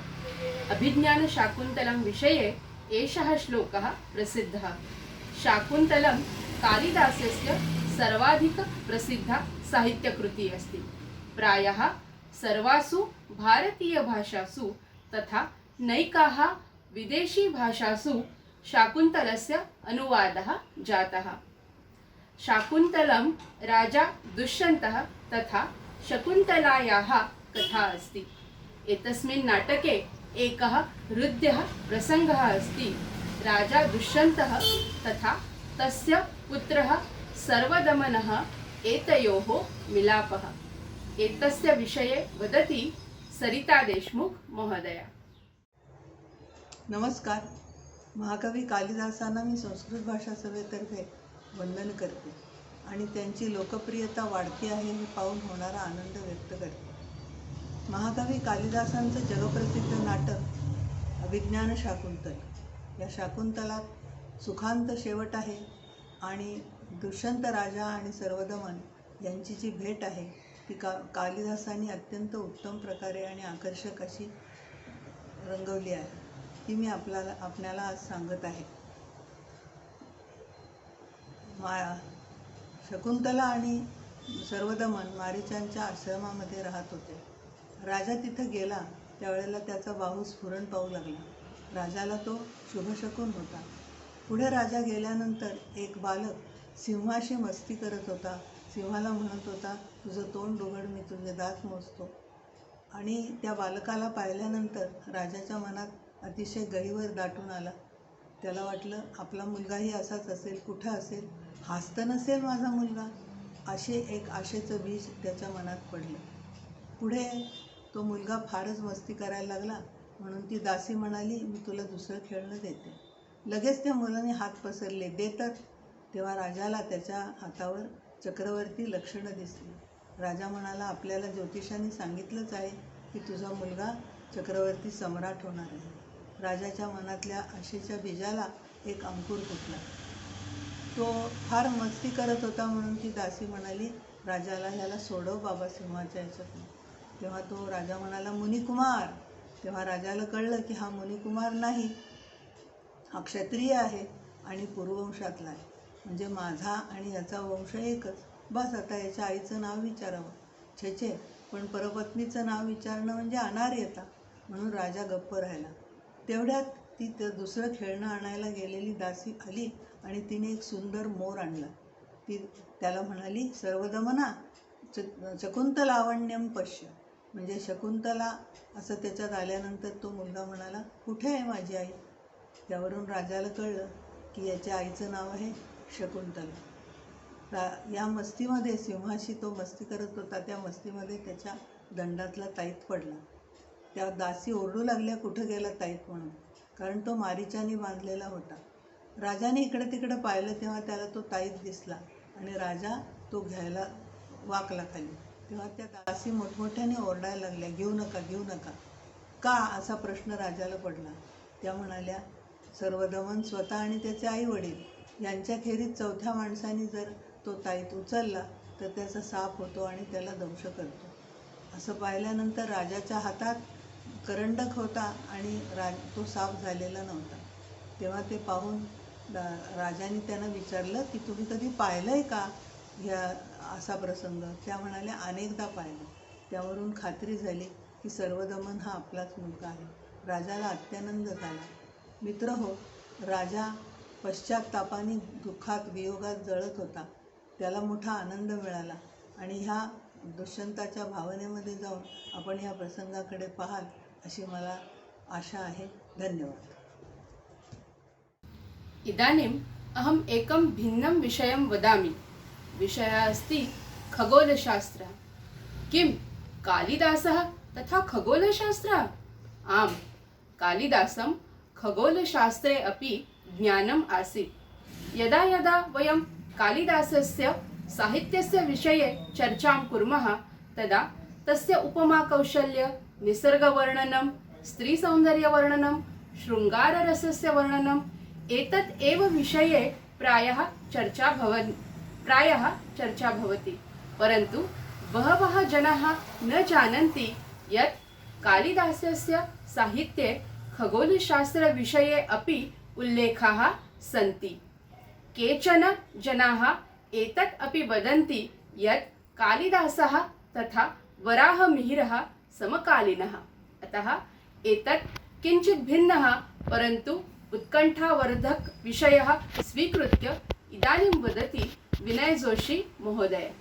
अभिज्ञान शाकुंतलं विषये एषः श्लोकः प्रसिद्धः। शाकुंतलं कालिदासस्य सर्वाधिक प्रसिद्धा साहित्यकृती अस्ति। प्रायः सर्वासु भारतीय भाषासु तथा नैकाः विदेशी भाषासु शाकुंतलस्य अनुवादः जातः। शाकुंतलं राजा दुष्यन्तः तथा शकुन्तलायाः कथा अस्ति। एतस्मिन् नाटके एकः हृद्यः प्रसङ्गः अस्ति। राजा दुष्यन्तः तथा तस्य पुत्रः सर्वदमनः एतयोः मिलापः। एतस्य विषये वदति सरिता देशमुख महोदया। नमस्कार। महाकवी कालिदासांना मी संस्कृत भाषा सभेतर्फे वंदन करते आणि त्यांची लोकप्रियता वाढती आहे हे पाहून होणारा आनंद व्यक्त करते। महाकवी कालिदासांचं जगप्रसिद्ध नाटक अभिज्ञान शाकुंतल. या शाकुंतलात सुखांत शेवट आहे आणि दुष्यंत राजा आणि सर्वदमन यांची जी भेट आहे ती कालिदासांनी अत्यंत उत्तम प्रकारे आणि आकर्षक अशी रंगवली आहे. ती मी आपल्याला आज सांगत आहे. शकुंतला आणि सर्वदमन मारीचांच्या आश्रमामध्ये राहत होते. राजा तिथं गेला त्यावेळेला त्याचा बाहू स्फुरण पाहू लागला. राजाला तो शुभशकून होता. पुढे राजा गेल्यानंतर एक बालक सिंहाशी मस्ती करत होता. सिंहाला म्हणत होता, तुझं तोंड उघड, मी तुझे दात मोजतो. आणि त्या बालकाला पाहिल्यानंतर राजाच्या मनात अतिशय गहिवर दाटून आला. त्याला वाटलं आपला मुलगाही असाच असेल, कुठं असेल, हाच तर नसेल माझा मुलगा. असे एक आशेचं बीज त्याच्या मनात पडलं. पुढे तो मुलगा फारच मस्ती करायला लागला म्हणून ती दासी म्हणाली, मी तुला दुसरं खेळणं देते. लगेच त्या मुलाने हात पसरले, दे तर. तेव्हा राजाला त्याच्या हातावर चक्रवर्ती लक्षणं दिसली. राजा म्हणाला, आपल्याला ज्योतिषांनी सांगितलंच आहे की तुझा मुलगा चक्रवर्ती सम्राट होणार आहे. राजाच्या मनातल्या आशेच्या बीजाला एक अंकुर फुटला. तो फार मस्ती करत होता म्हणून ती दासी म्हणाली, राजाला ह्याला सोडव बाबा सिंहाच्या ह्याच्यातून. तेव्हा तो राजा म्हणाला, मुनिकुमार. तेव्हा राजाला कळलं की हा मुनिकुमार नाही, हा क्षत्रिय आहे आणि पूर्ववंशातला आहे. म्हणजे माझा आणि याचा वंश एकच. बस आता याच्या आईचं नाव विचारावं. छे, पण परपत्नीचं नाव विचारणं म्हणजे अनार्यता. म्हणून राजा गप्प राहिला. तेवढ्यात ती दुसरं खेळणं आणायला गेलेली दासी आली आणि तिने एक सुंदर मोर आणला. ती त्याला म्हणाली, सर्वदमना शकुंतलावण्यम पश्य. म्हणजे शकुंतला असं त्याच्यात आल्यानंतर तो मुलगा म्हणाला, कुठे आहे माझी आई? त्यावरून राजाला कळलं की याच्या आईचं नाव आहे शकुंतला. या मस्तीमध्ये सिंहाशी तो मस्ती करत होता. त्या मस्तीमध्ये त्याच्या दंडातला ताईत पडला. त्या दासी ओरडू लागल्या, कुठं गेला ताईत म्हणून, कारण तो मारीचाने बांधलेला होता. राजाने इकडे तिकडे पाहिलं तेव्हा त्याला तो ताईत दिसला आणि राजा तो घ्यायला वाकला खाली. तेव्हा त्या दासी मोठमोठ्याने ओरडायला लागल्या, घेऊ नका, घेऊ नका. का असा प्रश्न राजाला पडला. त्या म्हणाल्या, सर्वदमन स्वतः आणि त्याचे आई वडील यांच्याखेरीज चौथ्या माणसाने जर तो ताईत उचलला तर त्याचा साप होतो आणि त्याला दंश करतो. असं पाहिल्यानंतर राजाच्या हातात करंडक होता आणि तो साप झालेला नव्हता. तेव्हा ते पाहून राजाने त्यांना विचारलं की तुम्ही कधी पाहिलं आहे का ह्या असा प्रसंग? त्या म्हणाल्या, अनेकदा पाहिलं. त्यावरून खात्री झाली की सर्वदमन हा आपलाच मुलगा आहे. राजाला अत्यानंद झाला. मित्र हो, राजा पश्चात्तापाने दुःखात वियोगात जळत होता. त्याला मोठा आनंद मिळाला आणि ह्या दुष्यंताच्या भावनेमध्ये जाऊन आपण ह्या प्रसंगाकडे पाहाल अशी मला आशा आहे. धन्यवाद. इदानीम् अहम् एकं भिन्नं विषयं वदामि. विषयः अस्ति खगोलशास्त्रः. किं कालिदासः तथा खगोलशास्त्रः? आम्, कालिदासं खगोलशास्त्रे अपि ज्ञानम् आसीत्. यदा यदा वयं कालिदासस्य साहित्यस्य विषये चर्चां कुर्मः तदा तस्य उपमाकौशल्य, निसर्गवर्णनं, स्त्रीसौन्दर्यवर्णनं, शृङ्गाररसस्य वर्णनम् एतत् एव विषये प्रायः चर्चा भवति. परन्तु बहवः जनाः न जानन्ति यत् कालिदासस्य साहित्ये खगोलशास्त्रविषये अपि उल्लेखाः सन्ति. केचन जनाः एतत् अपि वदन्ति यत् कालिदासः तथा वराहमिहिरः समकालीनः. अतः एतत् किञ्चित् भिन्नः परन्तु उत्कण्ठावर्धक विषयः स्वीकृत्य इदानीं वदति विनय जोशी महोदय.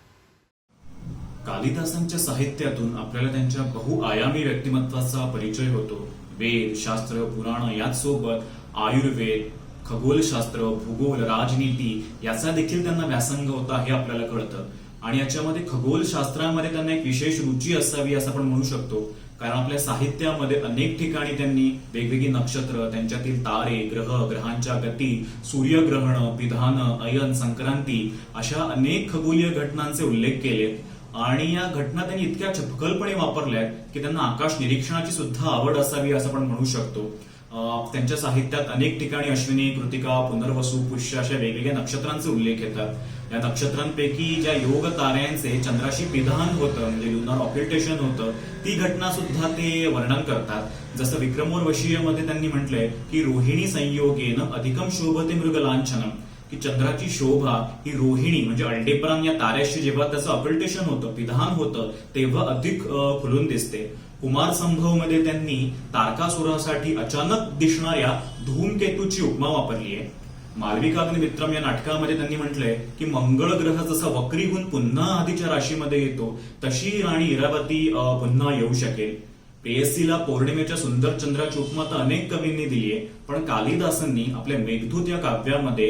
कालिदासांच्या साहित्यातून आपल्याला त्यांच्या बहुआयामी व्यक्तिमत्वाचा परिचय होतो. वेद, शास्त्र, पुराण याचसोबत आयुर्वेद, खगोलशास्त्र, भूगोल, राजनीती याचा देखील त्यांना व्यासंग होता हे आपल्याला कळतं. आणि याच्यामध्ये खगोलशास्त्रामध्ये त्यांना एक विशेष रुची असावी असं आपण म्हणू शकतो. कारण आपल्या साहित्यामध्ये अनेक ठिकाणी त्यांनी वेगवेगळी नक्षत्र, त्यांच्यातील तारे, ग्रह, ग्रहांच्या गती, सूर्यग्रहण, विधान, अयन, संक्रांती अशा अनेक खगोलीय घटनांचे उल्लेख केले. आणि या घटना त्यांनी इतक्या चपखलपणे वापरल्यात की त्यांना आकाश निरीक्षणाची सुद्धा आवड असावी असं आपण म्हणू शकतो. त्यांच्या साहित्यात अनेक ठिकाणी अश्विनी, कृतिका, पुनर्वसू, पुष्य अशा वेगवेगळ्या नक्षत्रांचे उल्लेख येतात. या नक्षत्रांपैकी ज्या योग ताऱ्यांचे चंद्राशी पिधान होतं म्हणजे लुनार ऑक्युल्टेशन होतं ती घटना सुद्धा ते वर्णन करतात. जसं विक्रमोर्वशीयमध्ये त्यांनी म्हटलंय की रोहिणी संयोगेन अधिकम शोभते मृग लांछनम, की चंद्राची शोभा ही रोहिणी म्हणजे अल्डेबरान या ताऱ्याशी जेव्हा त्याचं ऑक्युल्टेशन होतं, पिधान होतं, तेव्हा अधिक खुलून दिसते. कुमार संभव मध्ये त्यांनी तारकासुरासाठी अचानक दिसणाऱ्या धूमकेतूची उपमा वापरली आहे. मालविकाग्निमित्रम या नाटकामध्ये त्यांनी म्हटलंय की मंगळ ग्रह जसा वक्रीहून पुन्हा आधीच्या राशीमध्ये येतो तशी राणी इरावती पुन्हा येऊ शकेल. प्रेयसीला पौर्णिमेच्या सुंदर चंद्राची उपमा तर अनेक कवींनी दिली आहे, पण कालिदासांनी आपल्या मेघदूत या काव्यामध्ये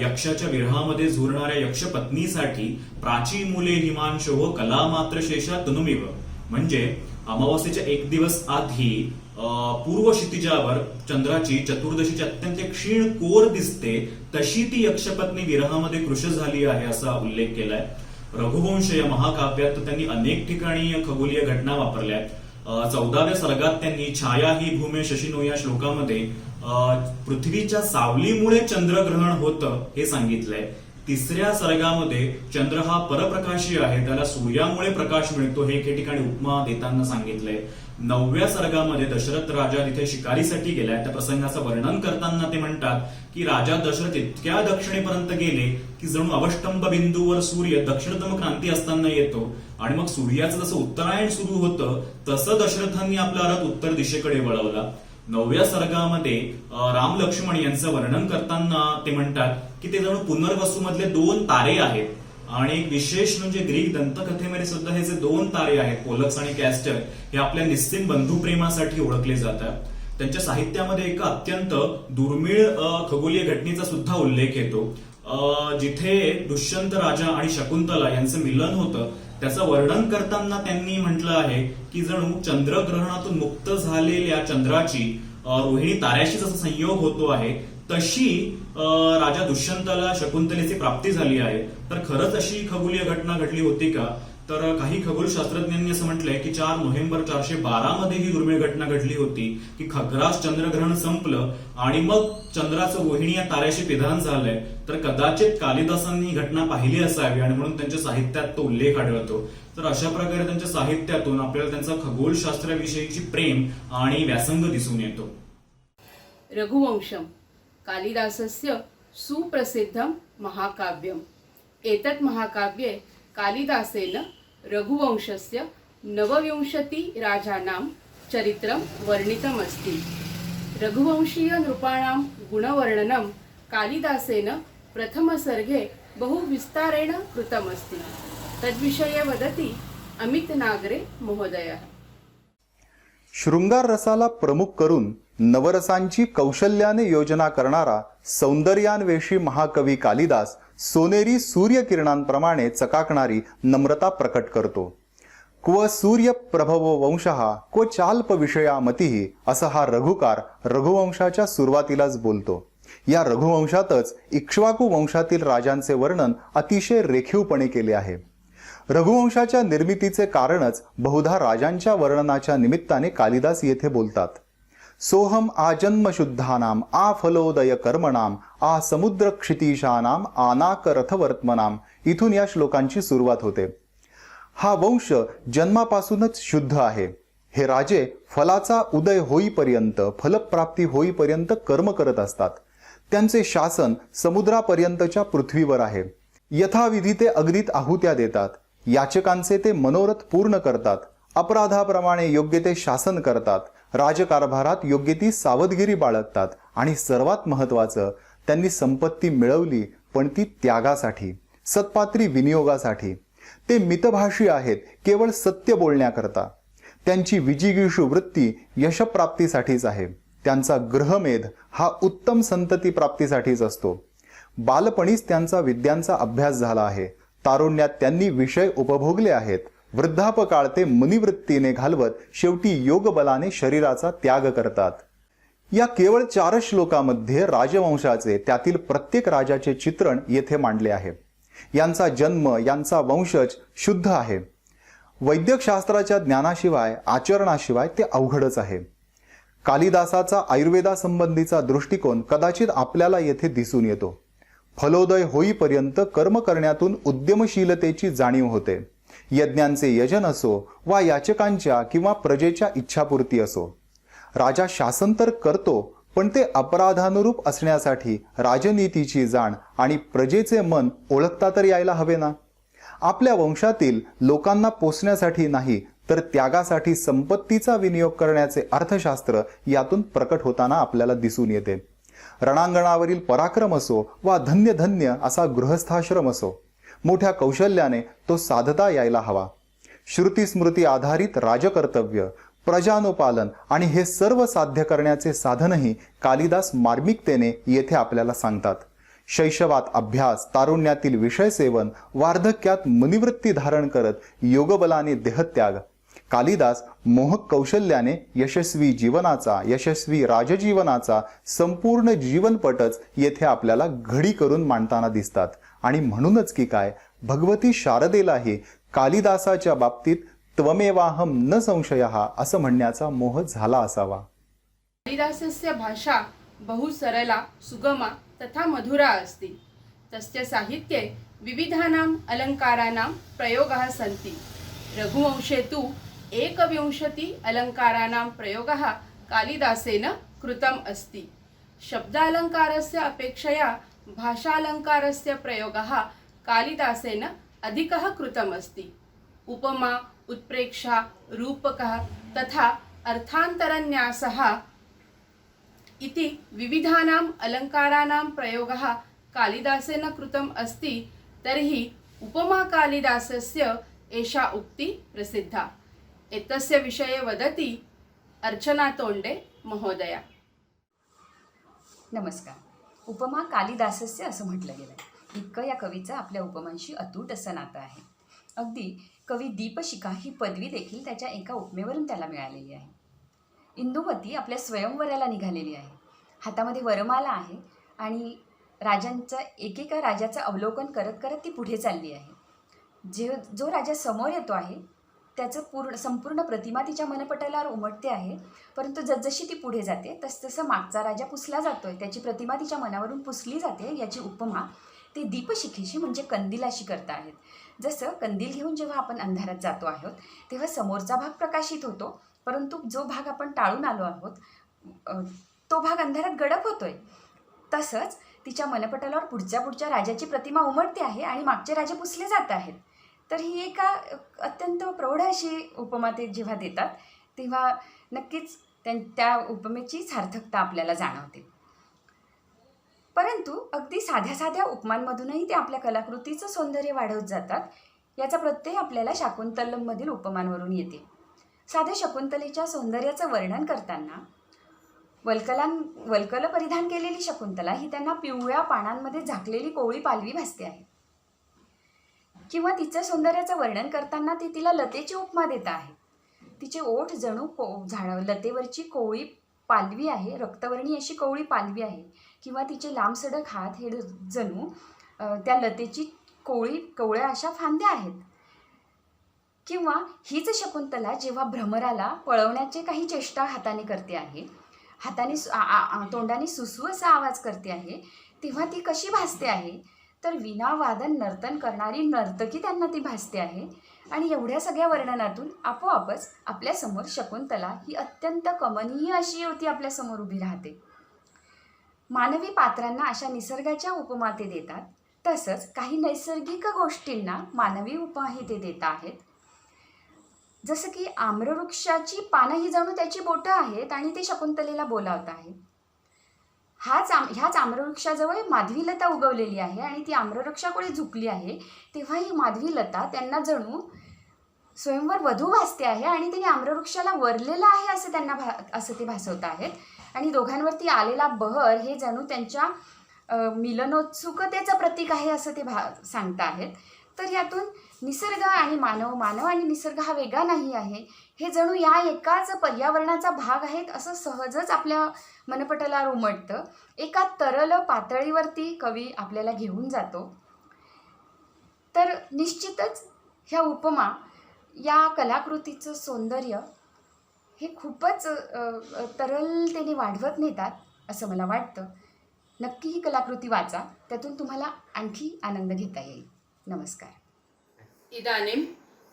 यक्षाच्या विरहामध्ये झुरणाऱ्या यक्षपत्नीसाठी प्राची मुले हिमांशो कला मात्र शेषा तनुमिव, म्हणजे अमावास्येच्या एक दिवस आधी पूर्व क्षितिजावर चंद्राची चतुर्दशीची अत्यंत क्षीण कोर दिसते तशी ती यक्षपत्नी विरहामध्ये कृश झाली आहे असा उल्लेख केलाय. रघुवंश या महाकाव्यात त्यांनी अनेक ठिकाणी खगोलीय घटना वापरल्या आहेत. 14व्या सर्गात त्यांनी छाया ही भूमे शशिनो या श्लोकामध्ये पृथ्वीच्या सावलीमुळे चंद्रग्रहण होतं हे सांगितलंय. 3ऱ्या सर्गामध्ये चंद्र हा परप्रकाशी आहे, त्याला सूर्यामुळे प्रकाश मिळतो हे एके ठिकाणी उपमा देताना सांगितलंय. 9व्या सर्गामध्ये दशरथ राजा तिथे शिकारीसाठी गेलाय, त्या प्रसंगाचं वर्णन करताना ते म्हणतात की राजा दशरथ इतक्या दक्षिणेपर्यंत गेले की जणू अवष्टंब बिंदूवर सूर्य दक्षिणतम क्रांती असताना येतो आणि मग सूर्याचं जसं उत्तरायण सुरू होतं तसं दशरथांनी आपला रथ उत्तर दिशेकडे वळवला. 9व्या सर्गामध्ये राम लक्ष्मण यांचं वर्णन करताना ते म्हणतात की ते जणू पुनर्वसू मधले 2 तारे आहेत. आणि एक विशेष म्हणजे ग्रीक दंतकथेमध्ये सुद्धा हे जे 2 तारे आहेत पोलक्स आणि कॅस्टर हे आपल्या निस्सीम बंधुप्रेमासाठी ओळखले जातात. त्यांच्या साहित्यामध्ये एका अत्यंत दुर्मिळ खगोलीय घटनेचा सुद्धा उल्लेख येतो. जिथे दुष्यंत राजा आणि शकुंतला यांचं मिलन होतं त्याचं वर्णन करताना त्यांनी म्हटलं आहे की जणू चंद्रग्रहणातून मुक्त झालेल्या चंद्राची रोहिणी ताऱ्याशी जसा संयोग होतो आहे तशी राजा दुष्यंताला शकुंतलेची प्राप्ती झाली आहे. तर खरंच अशी खगोलीय घटना घडली होती का? तर काही खगोलशास्त्रज्ञांनी असं म्हटलंय की 4 नोव्हेंबर 412 मध्ये ही दुर्मिळ घटना घडली होती की खग्रास चंद्रग्रहण संपलं आणि मग चंद्राचं रोहिणी या ताऱ्याशी पिधान झालंय. तर कदाचित कालिदासांनी ही घटना पाहिली असावी आणि म्हणून त्यांच्या साहित्यात तो उल्लेख आढळतो. तर अशा प्रकारे त्यांच्या साहित्यातून आपल्याला त्यांचा खगोलशास्त्राविषयीची प्रेम आणि व्यासंग दिसून येतो. रघुवंशम कालिदासस्य सुप्रसिद्धं महाकाव्यम्. एतत् महाकाव्ये कालिदासेन रघुवंशस्य 29 राजानां चरित्रं वर्णितमस्ति. रघुवंशीय नृपाणां गुणवर्णनं कालिदासेन प्रथमसर्गे बहु विस्तारेण कृतमस्ति. तद्विषये वदति अमित नागरे महोदयः. शृंगार रसाला प्रमुख करून नवरसांची कौशल्याने योजना करणारा सौंदर्यान्वेषी महाकवी कालिदास सोनेरी सूर्यकिरणांप्रमाणे चकाकणारी नम्रता प्रकट करतो. क्व सूर्य प्रभवो वंशः क्व चाल्प विषया मतिः असा हा रघुकार रघुवंशाच्या सुरुवातीलाच बोलतो. या रघुवंशातच इक्ष्वाकू वंशातील राजांचे वर्णन अतिशय रेखीवपणे केले आहे. रघुवंशाच्या निर्मितीचे कारणच बहुधा राजांच्या वर्णनाच्या निमित्ताने कालिदास येथे बोलतात. सोहम आजन्म शुद्धानाम आ फलोदय कर्मणाम आ समुद्र क्षितिशानाम आनाक रथवर्त्मनाम इथून या श्लोकांची सुरुवात होते. हा वंश जन्मापासूनच शुद्ध आहे. हे राजे फलाचा उदय होईपर्यंत फलप्राप्ती होईपर्यंत कर्म करत असतात. त्यांचे शासन समुद्रापर्यंतच्या पृथ्वीवर आहे. यथाविधी ते अग्नीत आहुत्या देतात. याचकांचे ते मनोरथ पूर्ण करतात. अपराधाप्रमाणे योग्य ते शासन करतात. राजकारभारात योग्य ती सावधगिरी बाळगतात. आणि सर्वात महत्त्वाचं, त्यांनी संपत्ती मिळवली पण ती त्यागासाठी, सत्पात्री विनियोगासाठी. ते मितभाषी आहेत केवळ सत्य बोलण्याकरता. त्यांची विजिगीषू वृत्ती यशप्राप्तीसाठीच आहे. त्यांचा ग्रहमेध हा उत्तम संतती प्राप्तीसाठीच असतो. बालपणीच त्यांचा विद्यांचा अभ्यास झाला आहे. तारुण्यात त्यांनी विषय उपभोगले आहेत. वृद्धापकाळ ते मुनिवृत्तीने घालवत शेवटी योगबलाने शरीराचा त्याग करतात. या केवळ 4 श्लोकामध्ये राजवंशाचे, त्यातील प्रत्येक राजाचे चित्रण येथे मांडले आहे. यांचा जन्म, यांचा वंशज शुद्ध आहे. वैद्यकशास्त्राच्या ज्ञानाशिवाय, आचरणाशिवाय ते अवघडच आहे. कालिदासाचा आयुर्वेदासंबंधीचा दृष्टिकोन कदाचित आपल्याला येथे दिसून येतो. फलोदय होईपर्यंत कर्म करण्यातून उद्यमशीलतेची जाणीव होते. यज्ञांचे यजन असो वा याचकांच्या किंवा प्रजेच्या इच्छापूर्ती असो. राजा शासन तर करतो, पण ते अपराधानुरूप असण्यासाठी राजनीतीची जाण आणि प्रजेचे मन ओळखता तर यायला हवे ना. आपल्या वंशातील लोकांना पोसण्यासाठी नाही तर त्यागासाठी संपत्तीचा विनियोग करण्याचे अर्थशास्त्र यातून प्रकट होताना आपल्याला दिसून येते. रणांगणावरील पराक्रम असो वा धन्य धन्य असा गृहस्थाश्रम असो, मोठ्या कौशल्याने तो साधता यायला हवा. श्रुती स्मृती आधारित राजकर्तव्य, प्रजानुपालन आणि हे सर्व साध्य करण्याचे साधनही कालिदास मार्मिकतेने येथे आपल्याला सांगतात. शैशवात अभ्यास, तारुण्यातील विषय सेवन, वार्धक्यात मुनिवृत्ती धारण करत योगबलाने देहत्याग. कालिदास मोहक कौशल्याने यशस्वी जीवनाचा, यशस्वी राजजीवनाचा संपूर्ण जीवनपटच येथे आपल्याला घडी करून मांडताना दिसतात. आणि म्हणूनच की काय, भगवती शारदेलाही कालिदासाच्या बाबतीत त्वमेवाहम न संशयः असं म्हणण्याचा मोह झाला असावा. कालिदासस्य भाषा बहु सरला सुगमा तथा मधुरा अस्ति. तस्य साहित्ये विविधानाम् अलङ्काराणां प्रयोगाः सन्ति. रघुवंशे तु 21 अलङ्काराणां प्रयोगः कालिदासेन कृतम् अस्ति. शब्दालङ्कारस्य अपेक्षया भाषालङ्कारस्य प्रयोगः कालिदासेन अधिकः कृतम् अस्ति. उपमा, उत्प्रेक्षा, रूपकः तथा अर्थान्तरन्यासः इति विविधानाम् अलङ्काराणां प्रयोगः कालिदासेन कृतम् अस्ति. तर्हि उपमा कालिदासस्य एषा उक्ति प्रसिद्धा. एतस्य विषये वदति अर्चना तोंडे महोदया. नमस्कार. उपमा कालिदासस्य असं म्हटलं गेलं. इतकं या कवीचं आपल्या उपमांशी अतूट असं नातं आहे. अगदी कवी दीपशिखा ही पदवी देखील त्याच्या एका उपमेवरून त्याला मिळालेली आहे. इंदुमती आपल्या स्वयंवराला निघालेली आहे. हातामध्ये वरमाला आहे आणि एकेका राजाचं अवलोकन करत करत ती पुढे चालली आहे. जो राजा समोर येतो आहे त्याचं संपूर्ण प्रतिमा तिच्या मनपटलावर उमटते आहे. परंतु जसजशी ती पुढे जाते तसतसं मागचा राजा पुसला जातोय, त्याची प्रतिमा तिच्या मनावरून पुसली जाते. याची उपमा ते दीपशिखेशी म्हणजे कंदिलाशी करता आहेत. जसं कंदील घेऊन जेव्हा आपण अंधारात जातो आहोत तेव्हा समोरचा भाग प्रकाशित होतो, परंतु जो भाग आपण टाळून आलो आहोत तो भाग अंधारात गडप होतोय. तसंच तिच्या मनपटलावर पुढच्या राजाची प्रतिमा उमटते आहे आणि मागचे राजे पुसले जात आहेत. तर ही एका अत्यंत प्रौढ अशी उपमा ते जेव्हा देतात तेव्हा नक्कीच त्या उपमेची सार्थकता आपल्याला जाणवते. परंतु अगदी साध्या साध्या उपमांमधूनही ते आपल्या कलाकृतीचं सौंदर्य वाढवत जातात. याचा प्रत्यय आपल्याला शाकुंतलममधील उपमांवरून येते. साध्या शकुंतलेच्या सौंदर्याचं वर्णन करताना वल्कल परिधान केलेली शकुंतला ही त्यांना पिवळ्या पानांमध्ये झाकलेली कोवळी पालवी भासते आहे. किंवा तिचं सौंदर्याचं वर्णन करताना ते तिला लतेची उपमा देत आहे. तिचे ओठ जणू लतेवरची कोवळी पालवी आहे, रक्तवर्णी अशी कोवळी पालवी आहे. किंवा तिचे लांबसडक हात हे जणू त्या लतेची कोवळ्या अशा फांद्या आहेत. किंवा हीच शकुंतला जेव्हा भ्रमराला पळवण्याचे काही चेष्टा हाताने करते आहे, तोंडाने सुसू असा आवाज करते आहे, तेव्हा ती कशी भासते आहे तर विनावादन नर्तन करणारी नर्तकी त्यांना ती भासते आहे. आणि एवढ्या सगळ्या वर्णनातून आपोआपच आपल्यासमोर शकुंतला ही अत्यंत कमनीय अशी युवती आपल्यासमोर उभी राहते. मानवी पात्रांना अशा निसर्गाच्या उपमा ते देतात. तसंच काही नैसर्गिक गोष्टींना मानवी उपमाही ते देत आहेत. जसं की आम्रवृक्षाची पानं ही जणू त्याची बोटं आहेत आणि ते शकुंतलेला बोलावत आहेत. ह्याच आम्रवृक्षाजवळ माधवी लता उगवलेली आहे आणि ती आम्रवृक्षाकडे झुकली आहे. तेव्हा ही माधवी लता त्यांना जणू स्वयंवर वधू भासते आहे आणि तिने आम्रवृक्षाला वरलेलं आहे असं ते भासवत आहेत. आणि दोघांवरती आलेला बहर हे जणू त्यांच्या मिलनोत्सुकतेचं प्रतीक आहे असं ते सांगता आहेत. तर यातून निसर्ग आणि मानव आणि निसर्ग हा वेगळा नाही आहे, हे जणू या एकाच पर्यावरणाचा भाग आहेत असं सहजच आपल्या मनपटलावर उमटतं. एका तरल पातळीवरती कवी आपल्याला घेऊन जातो. तर निश्चितच ह्या उपमा या कलाकृतीचं सौंदर्य हे खूपच तरलतेने वाढवत नेतात असं मला वाटतं. नक्की ही कलाकृती वाचा, त्यातून तुम्हाला आणखी आनंद घेता येईल. नमस्कार. इदानीं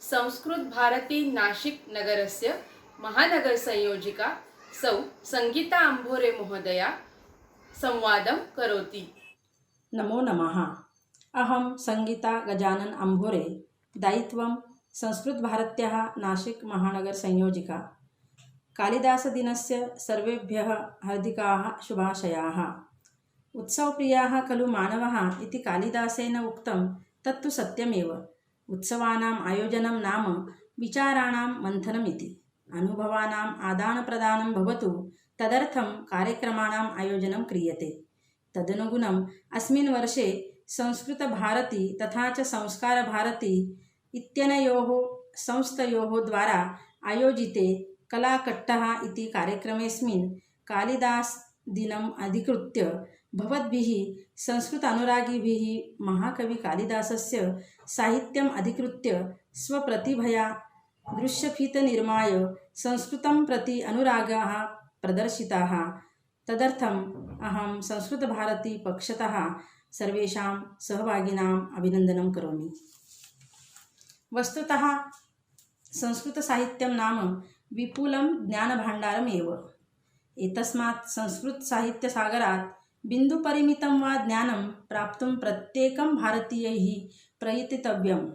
संस्कृत भारती नाशिक नगरस्य महानगरसंयोजिका सौ संगीता अम्भोरे महोदया संवादं करोति. नमो नमः. अहं संगीता गजानन अम्भोरे, दायित्वं संस्कृतभारत्याः नाशिक महानगरसंयोजिका. कालिदासदिनस्य सर्वेभ्यः हार्दिकाः शुभाशयाः. उत्सवप्रियाः खलु मानवः इति कालिदासेन उक्तं तत्तु सत्यमेव. उत्सवानाम् आयोजनं नाम विचाराणां मन्थनमिति. अनुभवानाम् आदानप्रदानं भवतु, तदर्थं कार्यक्रमाणाम् आयोजनं क्रियते. तदनुगुणम् अस्मिन् वर्षे संस्कृतभारती तथा च संस्कारभारती इत्यनयोः संस्थयोः द्वारा आयोजिते कलाकट्टः इति कार्यक्रमेऽस्मिन् कालिदासदिनम् अधिकृत्य भवद्भिः संस्कृतानुरागिभिः महाकविकालिदासस्य साहित्यम् अधिकृत्य स्वप्रतिभया दृश्यफीतनिर्माय संस्कृतं प्रति अनुरागाः प्रदर्शिताः. तदर्थम् अहं संस्कृतभारती पक्षतः सर्वेषां सहभागिनाम् अभिनन्दनं करोमि. वस्तुतः संस्कृतसाहित्यं नाम विपुलं ज्ञानभाण्डारमेव. एतस्मात् संस्कृतसाहित्यसागरात् बिन्दुपरिमितं वा ज्ञानं प्राप्तुं प्रत्येकं भारतीयैः प्रयतितव्यं.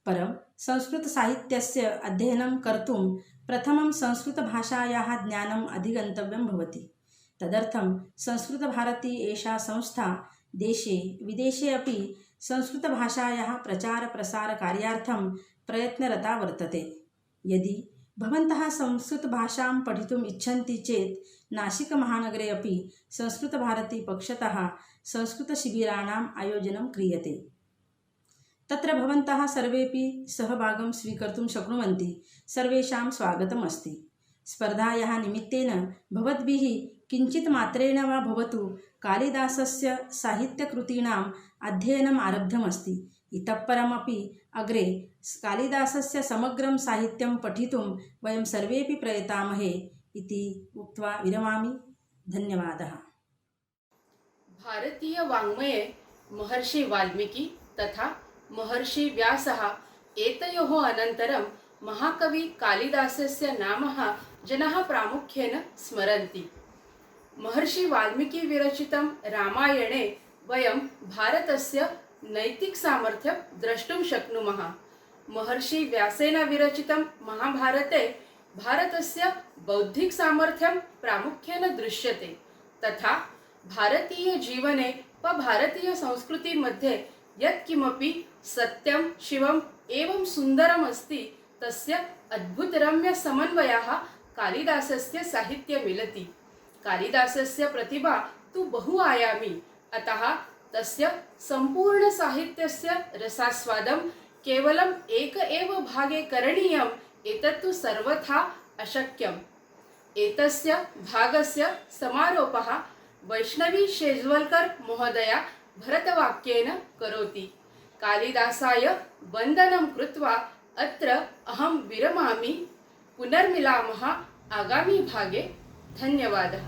परं संस्कृतसाहित्यस्य अध्ययनं कर्तुं प्रथमं संस्कृतभाषायाः ज्ञानम् अधिगन्तव्यं भवति. तदर्थं संस्कृतभारती एषा संस्था देशे विदेशे अपि संस्कृतभाषायाः प्रचारप्रसारकार्यार्थं प्रयत्नरता वर्तते. यदि भवन्तः संस्कृतभाषां पठितुम् इच्छन्ति चेत् नाशिकमहानगरे अपि संस्कृतभारती पक्षतः संस्कृतशिबिराणाम् आयोजनं क्रियते. तत्र भवन्तः सर्वेपि सहभागं स्वीकर्तुं शक्नुवन्ति. सर्वेषां स्वागतम् अस्ति. स्पर्धायाः निमित्तेन भवद्भिः किञ्चित् मात्रेण वा भवतु कालिदासस्य साहित्यकृतीनाम् अध्ययनम् आरब्धमस्ति. इतः परमपि अग्रे कालिदासस्य समग्रं साहित्यं पठितुं वयं सर्वेपि प्रयतामहे इति उक्त्वा विरमामि. धन्यवादः. भारतीयवाङ्मये महर्षि वाल्मीकि तथा महर्षि व्यासः एतयोः अनन्तरं महाकवि कालिदासस्य नामः जनाः प्रामुख्येन स्मरन्ति. महर्षि वाल्मीकि विरचितं रामायणे वयं भारतस्य नैतिकसामर्थ्यं द्रष्टुं शक्नुमः. महर्षि व्यासेन विरचितं महाभारते भारतस्य बौद्धिकसामर्थ्यं प्रामुख्येन दृश्यते. तथा भारतीयजीवने वा भारतीयसंस्कृतिमध्ये यत्किमपि सत्यं शिवम् एवं सुन्दरम् अस्ति तस्य अद्भुतरम्यसमन्वयः कालिदासस्य साहित्ये मिलति. कालिदासस्य प्रतिभा तु बहुआयामी. अतः तस्य सम्पूर्णसाहित्यस्य रसास्वादं केवलम् एक एव भागे करणीयम् एतत्तु सर्वथा अशक्यम्. एतस्य भागस्य समारोपः वैष्णवी शेजवलकर महोदया भरतवाक्येन करोति. कालिदासाय वन्दनं कृत्वा अत्र अहं विरमामि. पुनर्मिलामः आगामी भागे. धन्यवादः.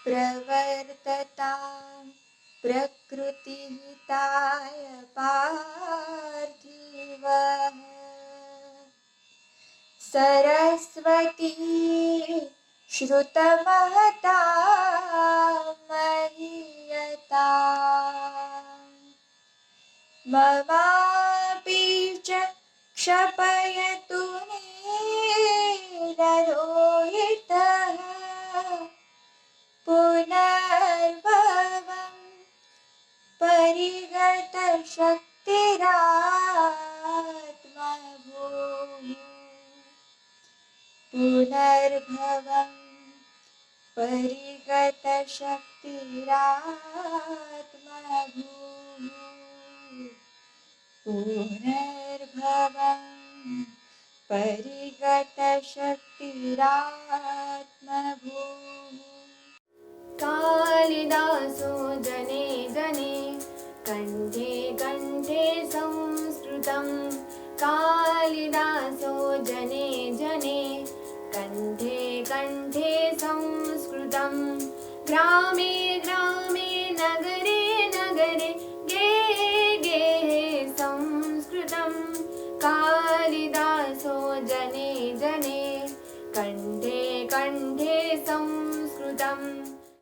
प्रवर्ततां प्रकृतिहिताय पार्थिवः सरस्वती श्रुतमहता महीयता ममापि च क्षपयतु नीललोहितः पुनर्भवं परिगतशक्तिरात्मभूः पुनर्भवं परिगतशक्तिरात्मभूः पुनर्भवं परिगतशक्तिरात्मभूः. कालिदासो जने जने कण्ठे कण्ठे संस्कृतं कालिदासो जने जने कण्ठे कण्ठे संस्कृतं ग्रामे